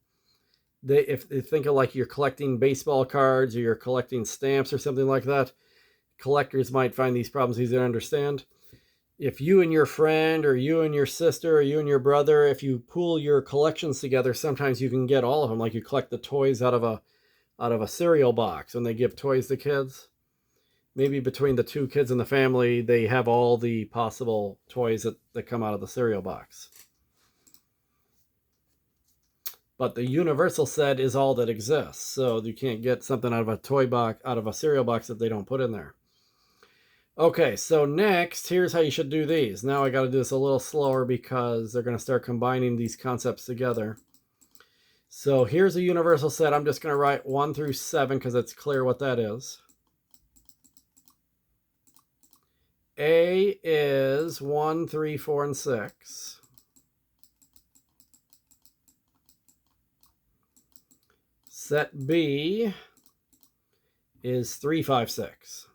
if they think of like you're collecting baseball cards or you're collecting stamps or something like that, collectors might find these problems easy to understand. If you and your friend or you and your sister or you and your brother, if you pool your collections together, sometimes you can get all of them. Like you collect the toys out of a cereal box when they give toys to kids. Maybe between the 2 kids in the family, they have all the possible toys that come out of the cereal box. But the universal set is all that exists. So you can't get something out of a toy box, out of a cereal box that they don't put in there. Okay, so next, here's how you should do these. Now I got to do this a little slower because they're going to start combining these concepts together. So here's a universal set. I'm just going to write 1 through 7 because it's clear what that is. A is 1, 3, 4, and 6. Set B is 3, 5, 6.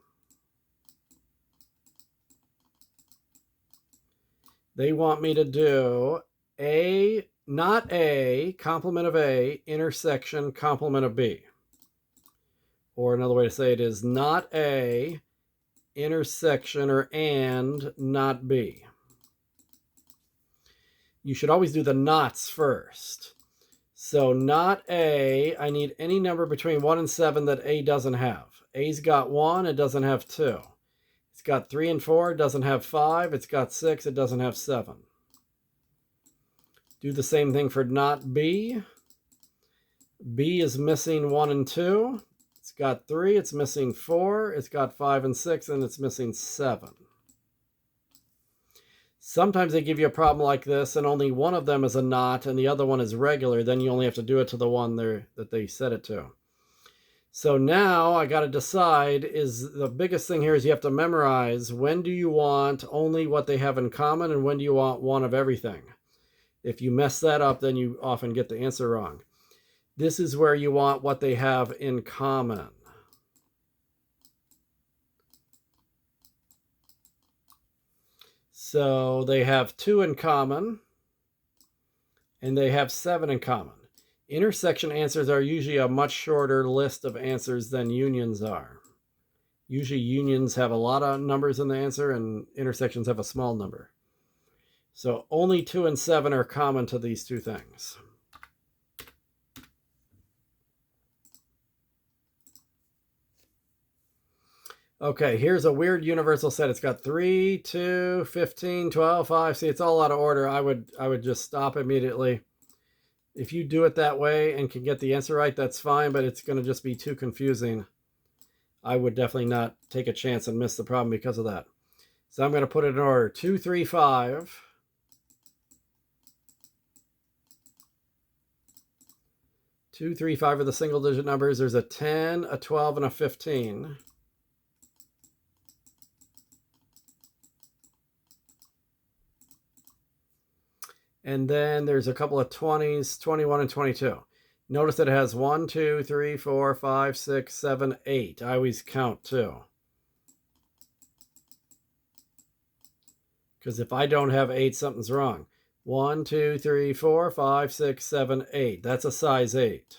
They want me to do A, not A, complement of A, intersection, complement of B. Or another way to say it is not A, intersection, or and, not B. You should always do the nots first. So not A, I need any number between 1 and 7 that A doesn't have. A's got 1, it doesn't have 2. got 3 and 4, it doesn't have 5. It's got 6, it doesn't have 7. Do the same thing for not B. B is missing 1 and 2. It's got 3, it's missing 4. It's got 5 and 6, and it's missing 7. Sometimes they give you a problem like this, and only one of them is a not, and the other one is regular. Then you only have to do it to the one that they set it to. So now I got to decide, is the biggest thing here is you have to memorize when do you want only what they have in common, and when do you want one of everything. If you mess that up, then you often get the answer wrong. This is where you want what they have in common. So they have 2 in common, and they have 7 in common. Intersection answers are usually a much shorter list of answers than unions are. Usually unions have a lot of numbers in the answer, and intersections have a small number. So only 2 and 7 are common to these two things. Okay, here's a weird universal set. It's got 3, 2, 15, 12, 5. See, it's all out of order. I would just stop immediately. If you do it that way and can get the answer right, that's fine, but it's going to just be too confusing. I would definitely not take a chance and miss the problem because of that. So I'm going to put it in order. 2, 3, 5. 2, 3, 5 are the single digit numbers. There's a 10, a 12, and a 15. And then there's a couple of 20s, 21 and 22. Notice that it has 1, 2, 3, 4, 5, 6, 7, 8. I always count 2. Because if I don't have 8, something's wrong. 1, 2, 3, 4, 5, 6, 7, 8. That's a size 8.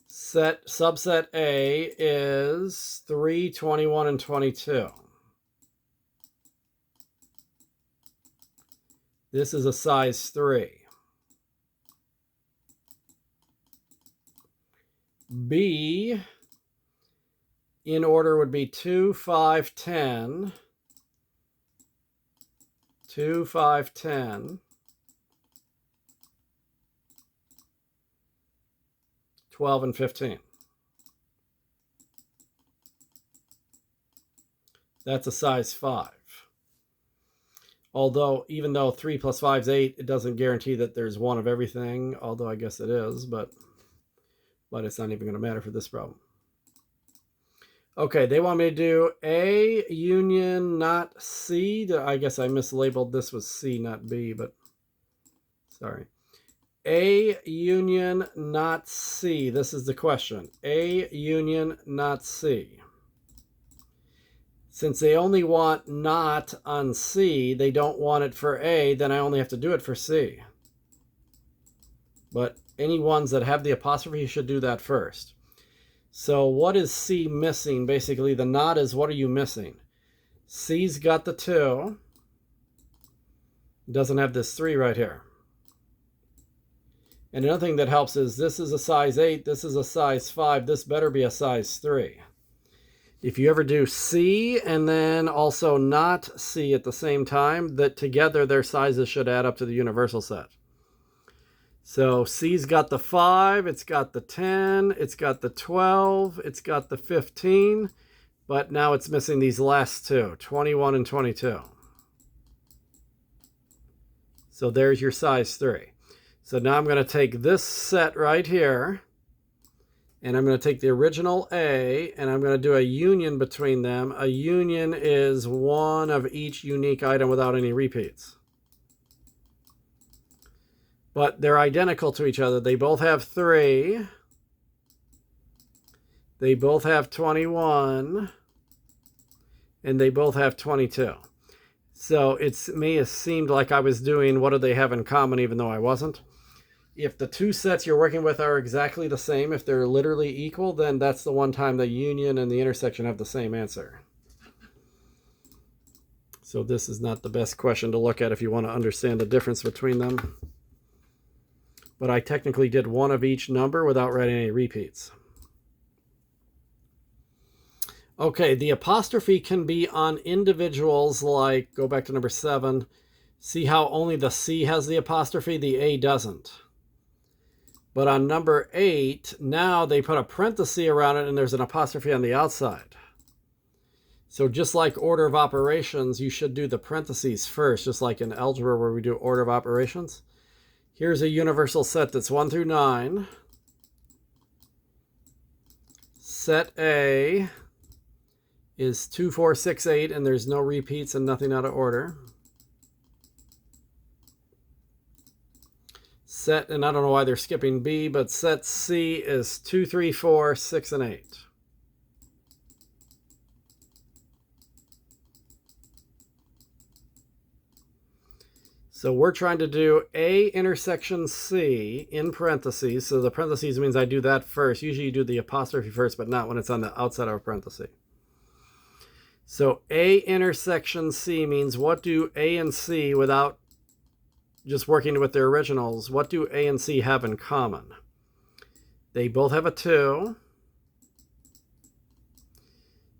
Subset A is 3, 21, and 22. This is a size 3. B in order would be 2, 5, 10. 2, 5, 10. 12 and 15. That's a size 5. Although, even though 3 plus 5 is 8, it doesn't guarantee that there's one of everything, although I guess it is, but it's not even going to matter for this problem. Okay, they want me to do A union, not C. I guess I mislabeled this was C, not B, but sorry. A union, not C. This is the question. A union, not C. Since they only want not on C, they don't want it for A, then I only have to do it for C. But any ones that have the apostrophe should do that first. So what is C missing? Basically, the not is what are you missing? C's got the 2. It doesn't have this 3 right here. And another thing that helps is this is a size 8, this is a size 5, this better be a size 3. If you ever do C and then also not C at the same time, that together their sizes should add up to the universal set. So C's got the 5, it's got the 10, it's got the 12, it's got the 15, but now it's missing these last two, 21 and 22. So there's your size 3. So now I'm going to take this set right here, and I'm going to take the original A, and I'm going to do a union between them. A union is one of each unique item without any repeats. But they're identical to each other. They both have 3. They both have 21. And they both have 22. So it may have seemed like I was doing what do they have in common, even though I wasn't. If the two sets you're working with are exactly the same, if they're literally equal, then that's the one time the union and the intersection have the same answer. So this is not the best question to look at if you want to understand the difference between them. But I technically did one of each number without writing any repeats. Okay, the apostrophe can be on individuals, like, go back to number 7. See how only the C has the apostrophe, the A doesn't. But on number 8, now they put a parenthesis around it and there's an apostrophe on the outside. So just like order of operations, you should do the parentheses first, just like in algebra where we do order of operations. Here's a universal set that's 1 through 9. Set A is 2, 4, 6, 8, and there's no repeats and nothing out of order. Set, and I don't know why they're skipping B, but set C is 2, 3, 4, 6, and 8. So we're trying to do A intersection C in parentheses. So the parentheses means I do that first. Usually you do the apostrophe first, but not when it's on the outside of a parenthesis. So A intersection C means what do A and C, without just working with their originals, what do A and C have in common? They both have a 2.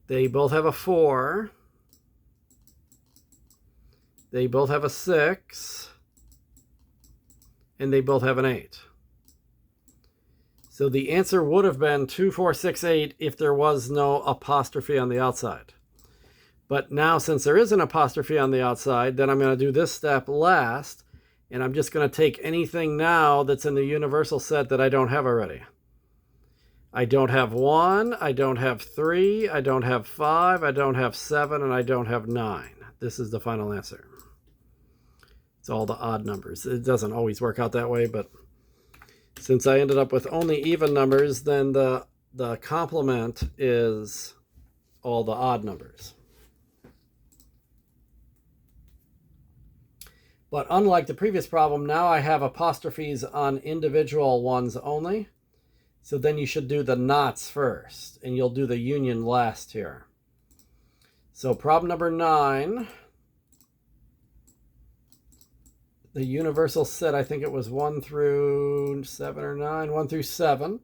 They both have a 4. They both have a 6. And they both have an 8. So the answer would have been 2, 4, 6, 8 if there was no apostrophe on the outside. But now, since there is an apostrophe on the outside, then I'm going to do this step last. And I'm just going to take anything now that's in the universal set that I don't have already. I don't have 1, I don't have 3, I don't have 5, I don't have 7, and I don't have 9. This is the final answer. It's all the odd numbers. It doesn't always work out that way, but since I ended up with only even numbers, then the complement is all the odd numbers. But unlike the previous problem, now I have apostrophes on individual ones only. So then you should do the knots first, and you'll do the union last here. So problem number 9, the universal set, I think it was 1 through 7 or 9, 1 through 7.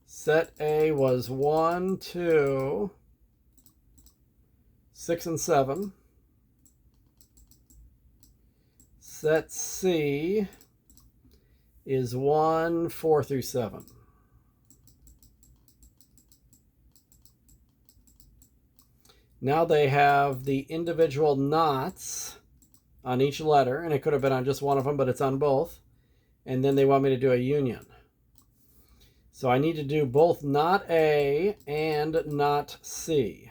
Set A was 1, 2, 6, and 7. Set C is 1, 4 through 7. Now they have the individual knots on each letter, and it could have been on just one of them, but it's on both. And then they want me to do a union. So I need to do both knot A and knot C.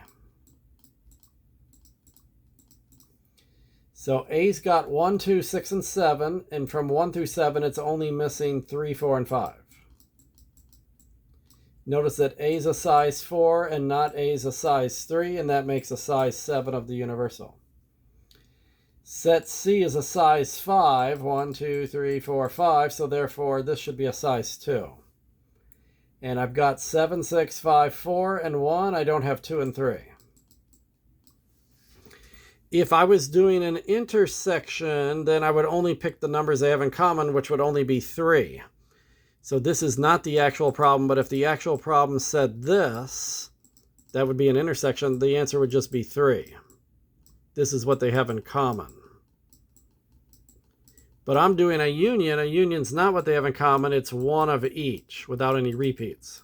So A's got 1, 2, 6, and 7, and from 1 through 7, it's only missing 3, 4, and 5. Notice that A's a size 4 and not A's a size 3, and that makes a size 7 of the universal. Set C is a size 5, 1, 2, 3, 4, 5, so therefore this should be a size 2. And I've got 7, 6, 5, 4, and 1. I don't have 2 and 3. If I was doing an intersection, then I would only pick the numbers they have in common, which would only be 3. So this is not the actual problem, but if the actual problem said this, that would be an intersection. The answer would just be 3. This is what they have in common. But I'm doing a union. A union's not what they have in common. It's one of each without any repeats.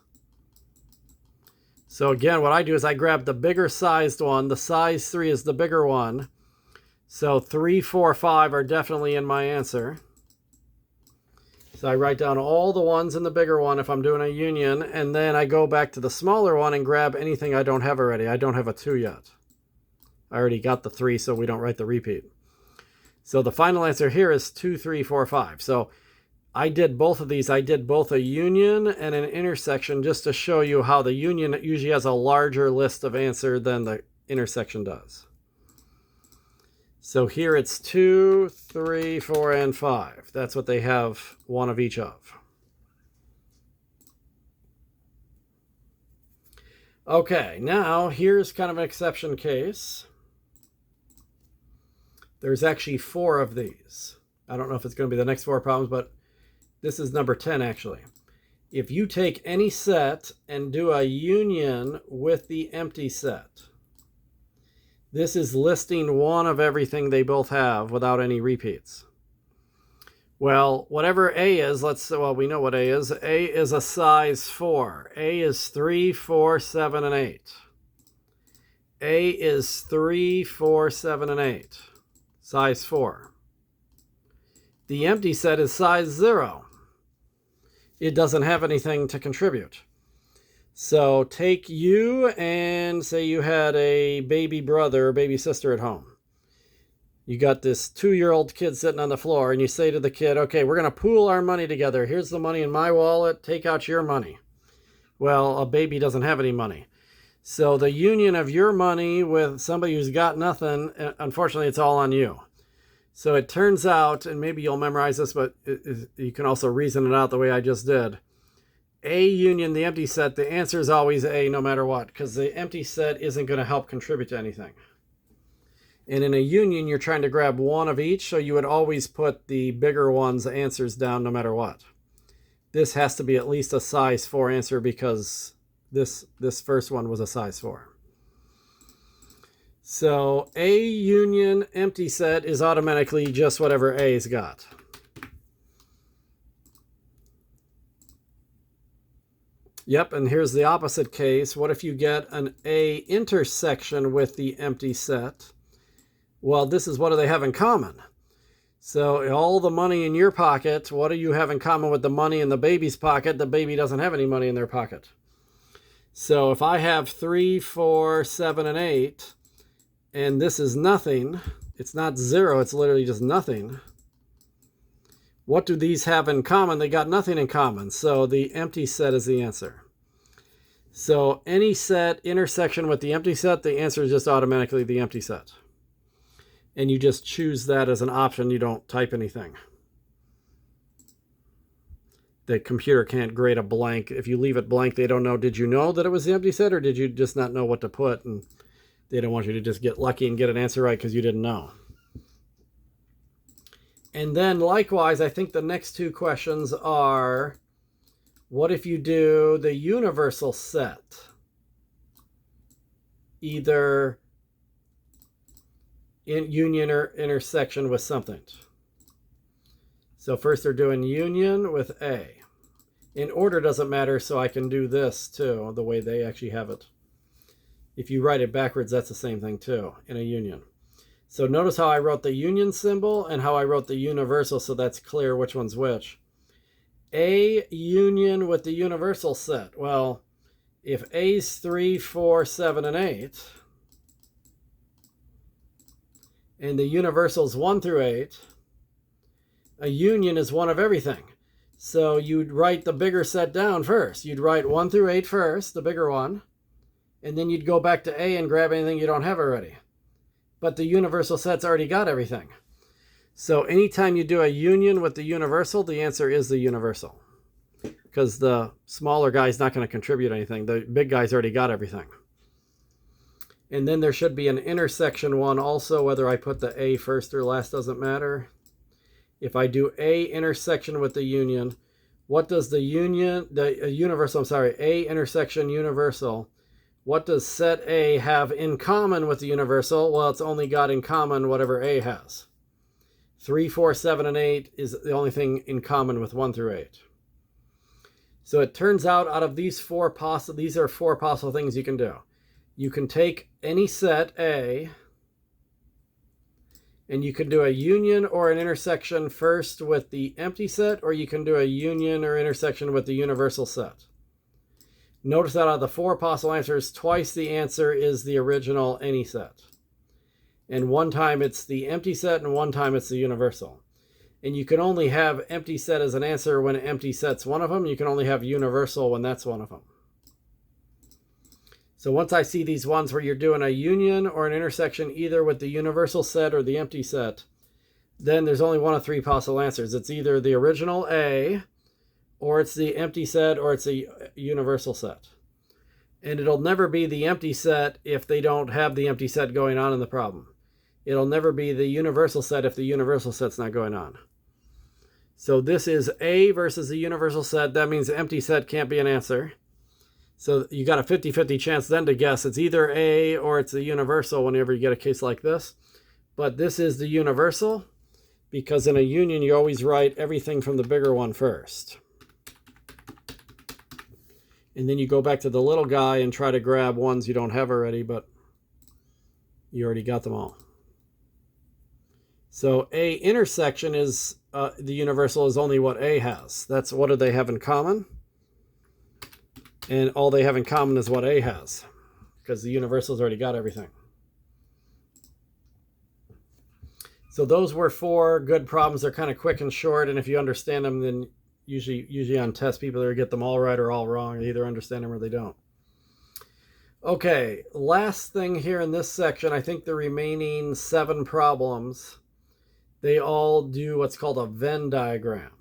So again, what I do is I grab the bigger sized one. The size 3 is the bigger one. So 3, 4, 5 are definitely in my answer. So I write down all the ones in the bigger one if I'm doing a union, and then I go back to the smaller one and grab anything I don't have already. I don't have a 2 yet. I already got the 3, so we don't write the repeat. So the final answer here is 2, 3, 4, 5. So I did both of these. I did both a union and an intersection just to show you how the union usually has a larger list of answer than the intersection does. So here it's 2, 3, 4, and 5. That's what they have one of each of. Okay, now here's kind of an exception case. There's actually 4 of these. I don't know if it's going to be the next 4 problems, but this is number 10 actually. If you take any set and do a union with the empty set, this is listing one of everything they both have without any repeats. Well, whatever A is, we know what A is. A is a size 4. A is 3, 4, 7, and 8. A is 3, 4, 7, and 8. Size 4. The empty set is size 0. It doesn't have anything to contribute. So take you and say you had a baby brother or baby sister at home. You got this 2-year-old kid sitting on the floor, and you say to the kid, okay, we're going to pool our money together. Here's the money in my wallet. Take out your money. Well, a baby doesn't have any money. So the union of your money with somebody who's got nothing, unfortunately, it's all on you. So it turns out, and maybe you'll memorize this, but you can also reason it out the way I just did. A union, the empty set, the answer is always A no matter what, because the empty set isn't going to help contribute to anything. And in a union, you're trying to grab one of each, so you would always put the bigger one's answers down no matter what. This has to be at least a size 4 answer because this first one was a size 4. So A union empty set is automatically just whatever A's got. Yep, and here's the opposite case. What if you get an A intersection with the empty set? Well, this is what do they have in common? So all the money in your pocket, what do you have in common with the money in the baby's pocket? The baby doesn't have any money in their pocket. So if I have 3, 4, 7, and 8, and this is nothing, it's not 0, it's literally just nothing. What do these have in common? They got nothing in common. So the empty set is the answer. So any set intersection with the empty set, the answer is just automatically the empty set. And you just choose that as an option. You don't type anything. The computer can't grade a blank. If you leave it blank, they don't know, did you know that it was the empty set, or did you just not know what to put? And they don't want you to just get lucky and get an answer right because you didn't know. And then likewise, I think the next two questions are, what if you do the universal set? Either in union or intersection with something. So first they're doing union with A. In order doesn't matter, so I can do this too, the way they actually have it. If you write it backwards, that's the same thing too, in a union. So notice how I wrote the union symbol and how I wrote the universal, so that's clear which one's which. A union with the universal set. Well, if A's 3, 4, 7, and 8, and the universal's 1 through 8, a union is one of everything. So you'd write the bigger set down first. You'd write 1 through 8 first, the bigger one, and then you'd go back to A and grab anything you don't have already. But the universal set's already got everything. So anytime you do a union with the universal, the answer is the universal. Because the smaller guy's not going to contribute anything. The big guy's already got everything. And then there should be an intersection one also, whether I put the A first or last doesn't matter. If I do A intersection with the union, what does A intersection universal, what does set A have in common with the universal? Well, it's only got in common whatever A has. 3, 4, 7, and 8 is the only thing in common with 1 through 8. So it turns out of these these are 4 possible things you can do. You can take any set A, and you can do a union or an intersection first with the empty set, or you can do a union or intersection with the universal set. Notice that out of the 4 possible answers, twice the answer is the original any set. And one time it's the empty set, and one time it's the universal. And you can only have empty set as an answer when empty set's one of them. You can only have universal when that's one of them. So once I see these ones where you're doing a union or an intersection either with the universal set or the empty set, then there's only one of 3 possible answers. It's either the original A, or it's the empty set, or it's a universal set. And it'll never be the empty set if they don't have the empty set going on in the problem. It'll never be the universal set if the universal set's not going on. So this is A versus the universal set. That means the empty set can't be an answer. So you got a 50-50 chance then to guess it's either A or it's the universal whenever you get a case like this. But this is the universal, because in a union you always write everything from the bigger one first. And then you go back to the little guy and try to grab ones you don't have already, but you already got them all. So A intersection is the universal is only what A has. That's what do they have in common? And all they have in common is what A has, because the universal's already got everything. So those were 4 good problems. They're kind of quick and short, and if you understand them, then usually on tests, people either get them all right or all wrong. They either understand them or they don't. Okay, last thing here in this section, I think the remaining 7 problems, they all do what's called a Venn diagram.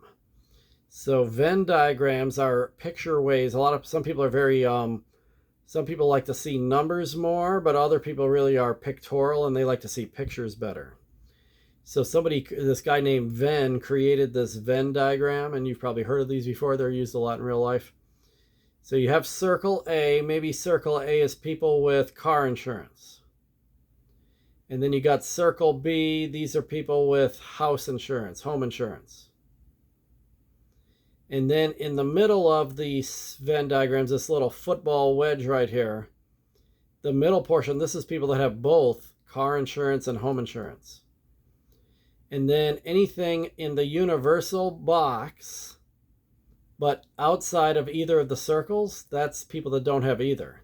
So Venn diagrams are picture ways. Some people are very, some people like to see numbers more, but other people really are pictorial and they like to see pictures better. So this guy named Venn created this Venn diagram, and you've probably heard of these before. They're used a lot in real life. So you have circle A. Maybe circle A is people with car insurance. And then you got circle B. These are people with house insurance, home insurance. And then in the middle of these Venn diagrams, this little football wedge right here, the middle portion, this is people that have both car insurance and home insurance. And then anything in the universal box, but outside of either of the circles, that's people that don't have either.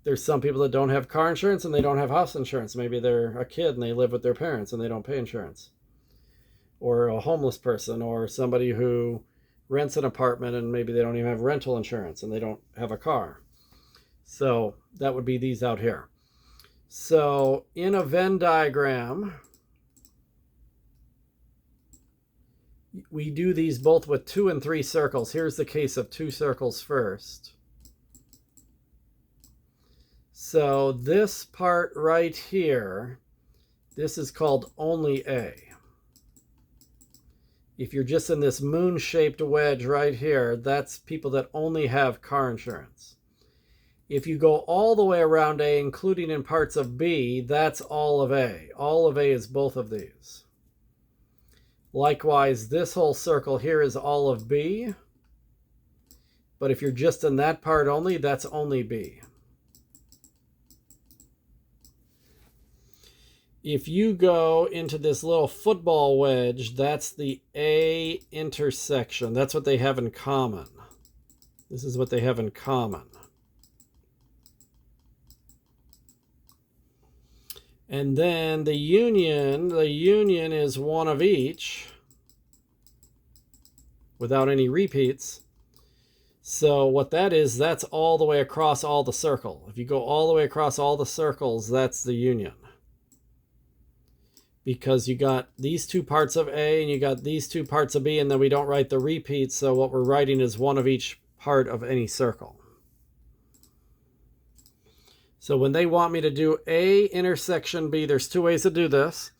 There's some people that don't have car insurance and they don't have house insurance. Maybe they're a kid and they live with their parents and they don't pay insurance. Or a homeless person, or somebody who rents an apartment and maybe they don't even have rental insurance and they don't have a car. So that would be these out here. So in a Venn diagram, we do these both with 2 and 3 circles. Here's the case of 2 circles first. So this part right here, this is called only A. If you're just in this moon-shaped wedge right here, that's people that only have car insurance. If you go all the way around A, including in parts of B, that's all of A. All of A is both of these. Likewise, this whole circle here is all of B. But if you're just in that part only, that's only B. If you go into this little football wedge, that's the A intersection. That's what they have in common. This is what they have in common. And then the union is one of each without any repeats. So what that is, that's all the way across all the circle. If you go all the way across all the circles, that's the union. Because you got these 2 parts of A and you got these 2 parts of B, and then we don't write the repeats, so what we're writing is one of each part of any circle. So when they want me to do A intersection B, there's 2 ways to do this.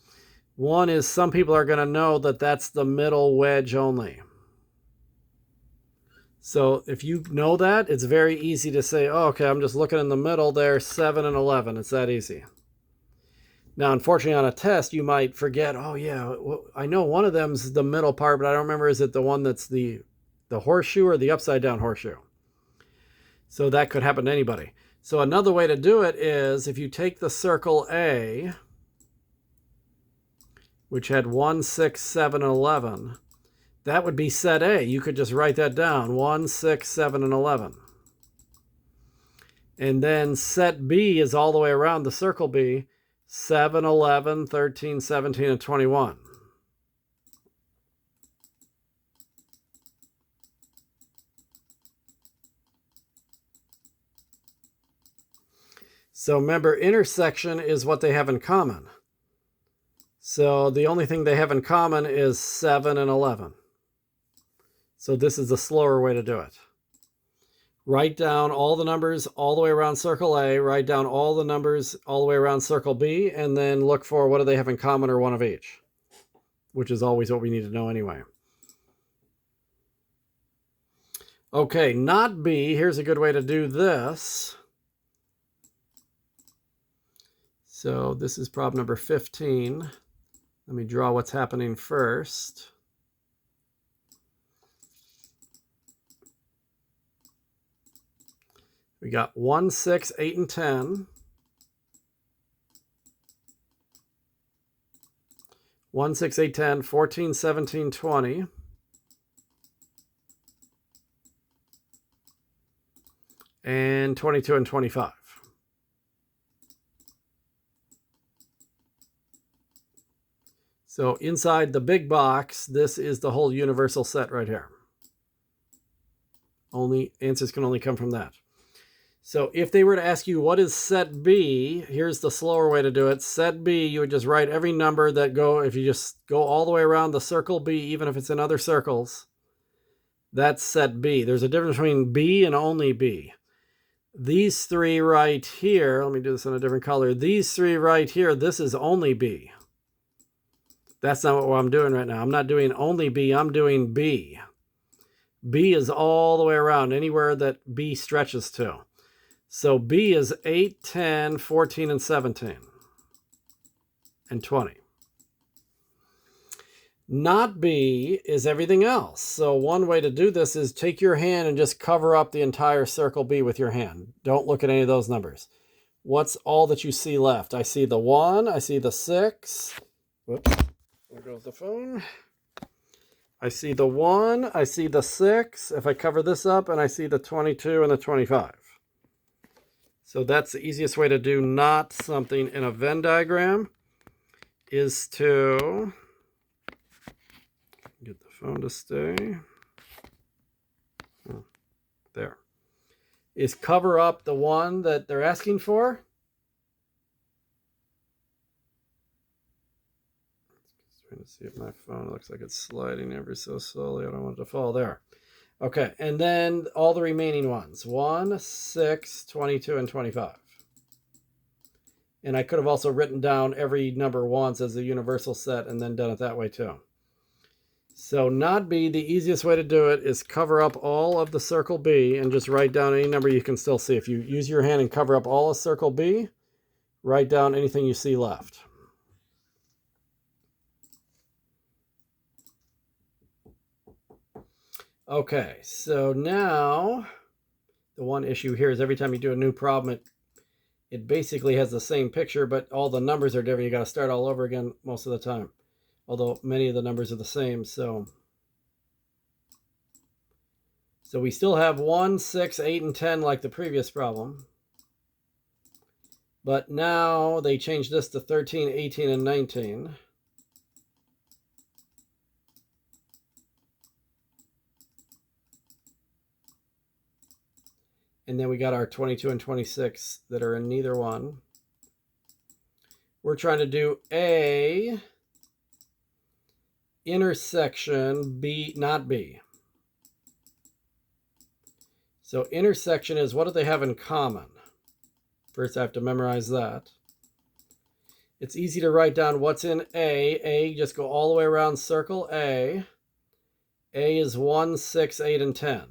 One is some people are going to know that that's the middle wedge only. So if you know that, it's very easy to say, oh, okay, I'm just looking in the middle there, 7 and 11. It's that easy. Now, unfortunately, on a test, you might forget, oh, yeah, well, I know one of them's the middle part, but I don't remember, is it the one that's the horseshoe or the upside down horseshoe? So that could happen to anybody. So another way to do it is if you take the circle A, which had 1, 6, 7, and 11, that would be set A. You could just write that down, 1, 6, 7, and 11. And then set B is all the way around the circle B, 7, 11, 13, 17, and 21. So remember, intersection is what they have in common. So the only thing they have in common is 7 and 11. So this is the slower way to do it. Write down all the numbers all the way around circle A, write down all the numbers all the way around circle B, and then look for what do they have in common or one of each, which is always what we need to know anyway. Okay, not B. Here's a good way to do this. So this is problem number 15. Let me draw what's happening first. We got 1, 6, 8, and 10. 1, 6, 8, 10, 14, 17, 20. And 22 and 25. So inside the big box, this is the whole universal set right here. Answers can only come from that. So if they were to ask you what is set B, here's the slower way to do it. Set B, you would just write every number that if you just go all the way around the circle B, even if it's in other circles, that's set B. There's a difference between B and only B. These three right here, let me do this in a different color. These three right here, this is only B. That's not what I'm doing right now. I'm not doing only B, I'm doing B. B is all the way around, anywhere that B stretches to. So B is 8, 10, 14, and 17, and 20. Not B is everything else. So one way to do this is take your hand and just cover up the entire circle B with your hand. Don't look at any of those numbers. What's all that you see left? I see the 1, I see the 6. Whoops, there goes the phone. I see the 1, I see the 6, if I cover this up, and I see the 22 and the 25. So that's the easiest way to do not something in a Venn diagram, is to get the phone to stay. There. Is cover up the one that they're asking for. Trying to see if my phone looks like it's sliding ever so slowly. I don't want it to fall there. Okay, and then all the remaining ones. 1, 6, 22, and 25. And I could have also written down every number once as a universal set and then done it that way too. So not B, the easiest way to do it is cover up all of the circle B and just write down any number you can still see. If you use your hand and cover up all of circle B, write down anything you see left. Okay, so now the one issue here is every time you do a new problem, it basically has the same picture, but all the numbers are different. You got to start all over again most of the time, although many of the numbers are the same. So we still have 1, 6, 8, and 10 like the previous problem. But now they changed this to 13, 18, and 19. And then we got our 22 and 26 that are in neither one. We're trying to do A intersection B, not B. So intersection is, what do they have in common? First I have to memorize that. It's easy to write down what's in A. A, just go all the way around circle A. A is 1, 6, 8, and 10.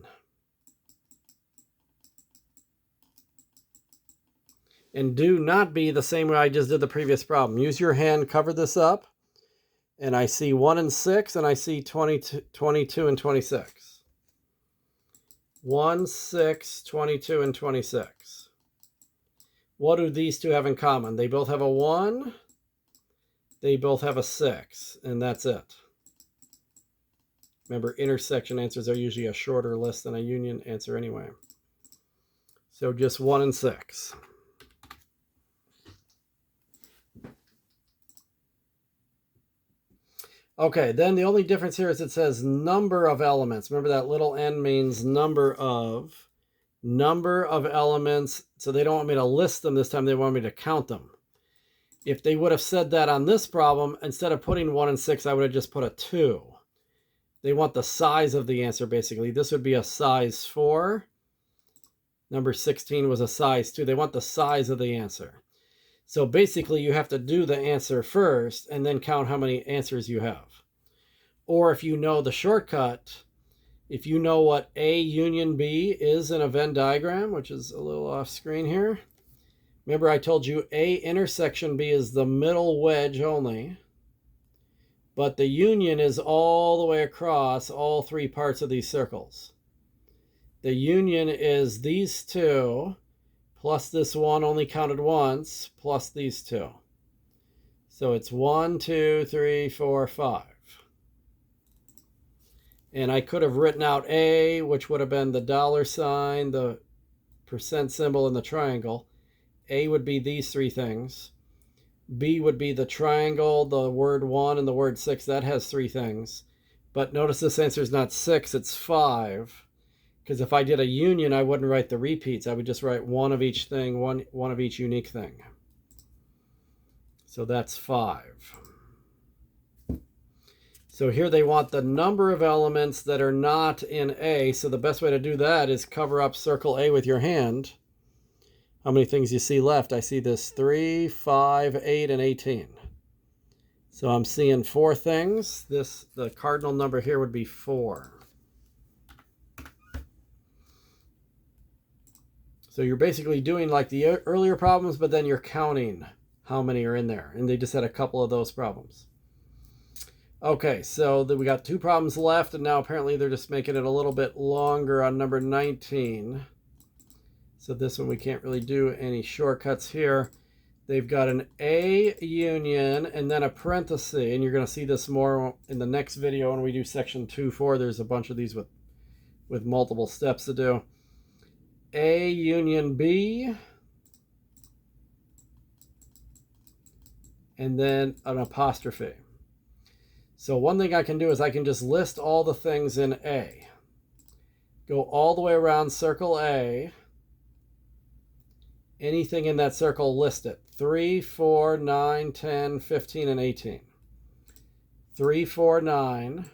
And do not be the same way I just did the previous problem. Use your hand, cover this up, and I see 1 and 6, and I see 22 and 26. 1, 6, 22, and 26. What do these two have in common? They both have a 1, they both have a 6, and that's it. Remember, intersection answers are usually a shorter list than a union answer anyway. So just 1 and 6. Okay, then the only difference here is it says number of elements. Remember that little n means number of elements. So they don't want me to list them this time. They want me to count them. If they would have said that on this problem, instead of putting 1 and 6, I would have just put a 2. They want the size of the answer, basically. This would be a size 4. Number 16 was a size 2. They want the size of the answer. So basically, you have to do the answer first and then count how many answers you have. Or if you know the shortcut, If you know what A union B is in a Venn diagram, which is a little off screen here, remember I told you A intersection B is the middle wedge only, but the union is all the way across all three parts of these circles. The union is these two plus this one only counted once plus these two. So it's 1, 2, 3, 4, 5. And I could have written out A, which would have been the $sign, the percent symbol, and the triangle. A would be these three things. B would be the triangle, the word 1, and the word 6. That has three things. But notice this answer is not 6, it's 5. Because if I did a union, I wouldn't write the repeats. I would just write one of each thing, one of each unique thing. So that's 5. So here they want the number of elements that are not in A. So the best way to do that is cover up circle A with your hand. How many things you see left? I see this 3, 5, 8, and 18. So I'm seeing 4 things. The cardinal number here would be 4. So you're basically doing like the earlier problems, but then you're counting how many are in there. And they just had a couple of those problems. Okay, so we got 2 problems left, and now apparently they're just making it a little bit longer on number 19. So this one we can't really do any shortcuts here. They've got an A union and then a parenthesis, and you're going to see this more in the next video when we do section 2-4. There's a bunch of these with multiple steps to do. A union B, and then an apostrophe. So one thing I can do is I can just list all the things in A. Go all the way around circle A. Anything in that circle, list it. 3, 4, 9, 10, 15, and 18. 3, 4, 9.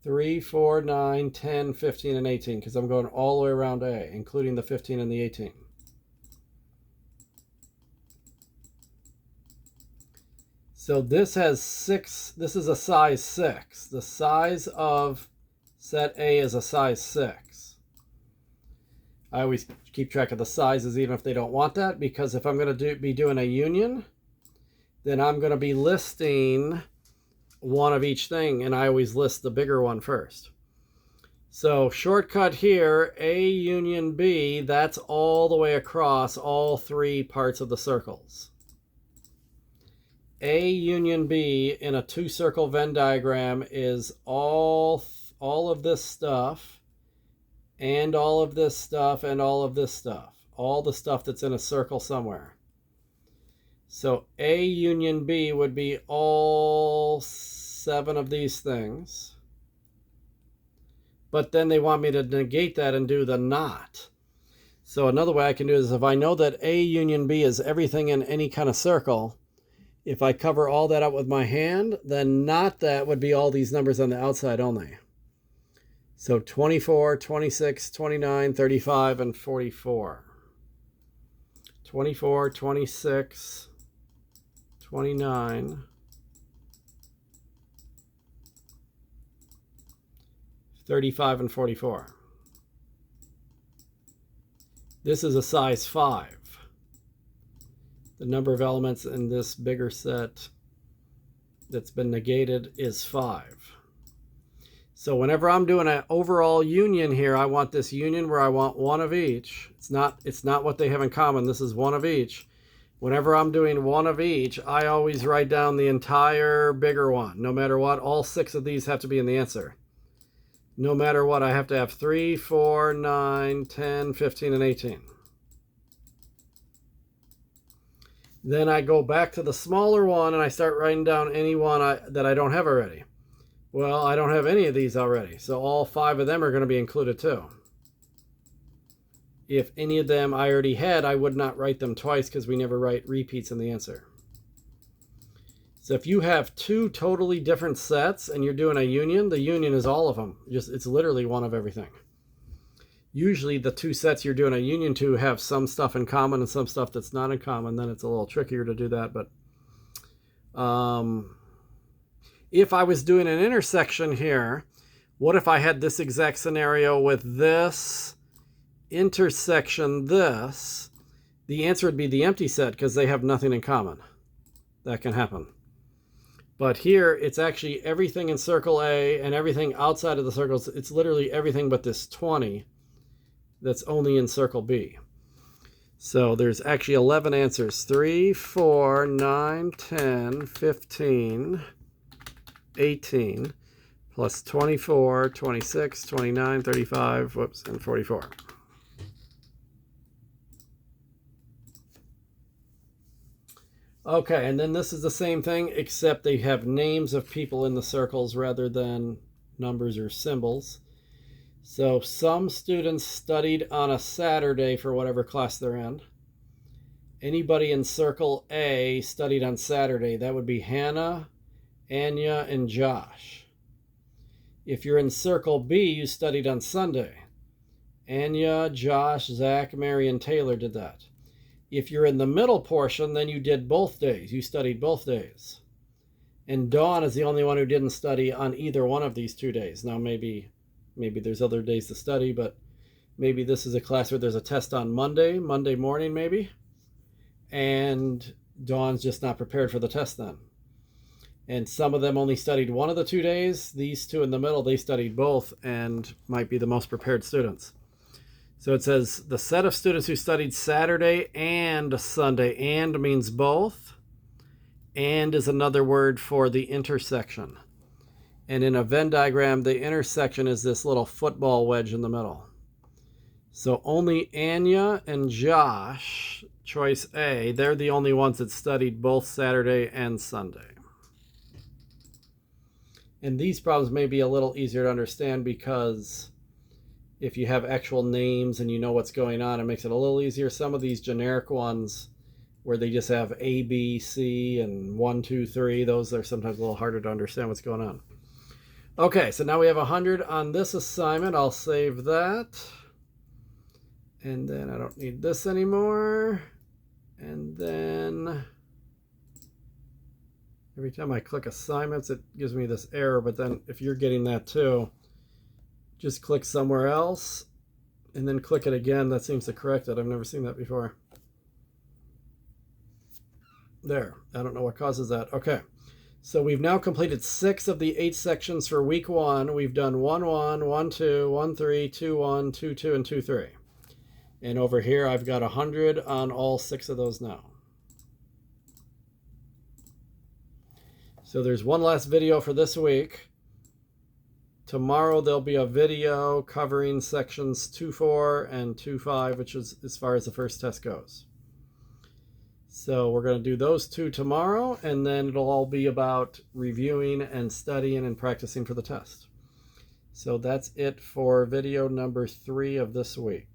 3, 4, 9, 10, 15, and 18, because I'm going all the way around A, including the 15 and the 18. So this has 6, this is a size 6. The size of set A is a size 6. I always keep track of the sizes even if they don't want that, because if I'm going to be doing a union, then I'm going to be listing one of each thing, and I always list the bigger one first. So shortcut here, A union B, that's all the way across all 3 parts of the circles. A union B in a 2-circle Venn diagram is all of this stuff, and all of this stuff, and all of this stuff. All the stuff that's in a circle somewhere. So A union B would be all 7 of these things. But then they want me to negate that and do the not. So another way I can do is if I know that A union B is everything in any kind of circle, if I cover all that up with my hand, then not that would be all these numbers on the outside only. So 24, 26, 29, 35, and 44. 24, 26, 29, 35, and 44. This is a size 5. The number of elements in this bigger set that's been negated is 5. So whenever I'm doing an overall union here, I want this union where I want one of each. It's not what they have in common. This is one of each. Whenever I'm doing one of each, I always write down the entire bigger one. No matter what, all 6 of these have to be in the answer. No matter what, I have to have 3, 4, 9, 10, 15, and 18. Then I go back to the smaller one and I start writing down any one that I don't have already. Well, I don't have any of these already, so all 5 of them are going to be included too. If any of them I already had, I would not write them twice because we never write repeats in the answer. So if you have 2 totally different sets and you're doing a union, the union is all of them. It's literally one of everything. Usually the 2 sets you're doing a union to have some stuff in common and some stuff that's not in common. Then it's a little trickier to do that, but if I was doing an intersection here, what if I had this exact scenario with this intersection this? The answer would be the empty set because they have nothing in common. That can happen. But here, it's actually everything in circle A and everything outside of the circles. It's literally everything but this 20 that's only in circle B. So there's actually 11 answers. 3, 4, 9, 10, 15, 18, plus 24, 26, 29, 35, whoops, and 44. Okay, and then this is the same thing, except they have names of people in the circles rather than numbers or symbols. So some students studied on a Saturday for whatever class they're in. Anybody in circle A studied on Saturday. That would be Hannah, Anya, and Josh. If you're in circle B, you studied on Sunday. Anya, Josh, Zach, Mary, and Taylor did that. If you're in the middle portion, then you did both days. You studied both days. And Dawn is the only one who didn't study on either one of these 2 days. Now, maybe there's other days to study, but maybe this is a class where there's a test on Monday morning maybe, and Dawn's just not prepared for the test then. And some of them only studied one of the 2 days. These two in the middle, they studied both and might be the most prepared students. So it says the set of students who studied Saturday and Sunday. And means both. And is another word for the intersection. And in a Venn diagram, the intersection is this little football wedge in the middle. So only Anya and Josh, choice A, they're the only ones that studied both Saturday and Sunday. And these problems may be a little easier to understand because if you have actual names and you know what's going on, it makes it a little easier. Some of these generic ones where they just have A, B, C, and 1, 2, 3, those are sometimes a little harder to understand what's going on. Okay, so now we have 100 on this assignment. I'll save that. And then I don't need this anymore. And then every time I click assignments, it gives me this error. But then if you're getting that too, just click somewhere else and then click it again. That seems to correct it. I've never seen that before. There. I don't know what causes that. Okay. So we've now completed 6 of the 8 sections for week 1. We've done 1, 1, 1, 2, 1, 3, 2, 1, 2, 2, and 2, 3. And over here, I've got 100 on all 6 of those now. So there's one last video for this week. Tomorrow there'll be a video covering sections 2.4 and 2.5, which is as far as the first test goes. So we're going to do those 2 tomorrow, and then it'll all be about reviewing and studying and practicing for the test. So that's it for video number 3 of this week.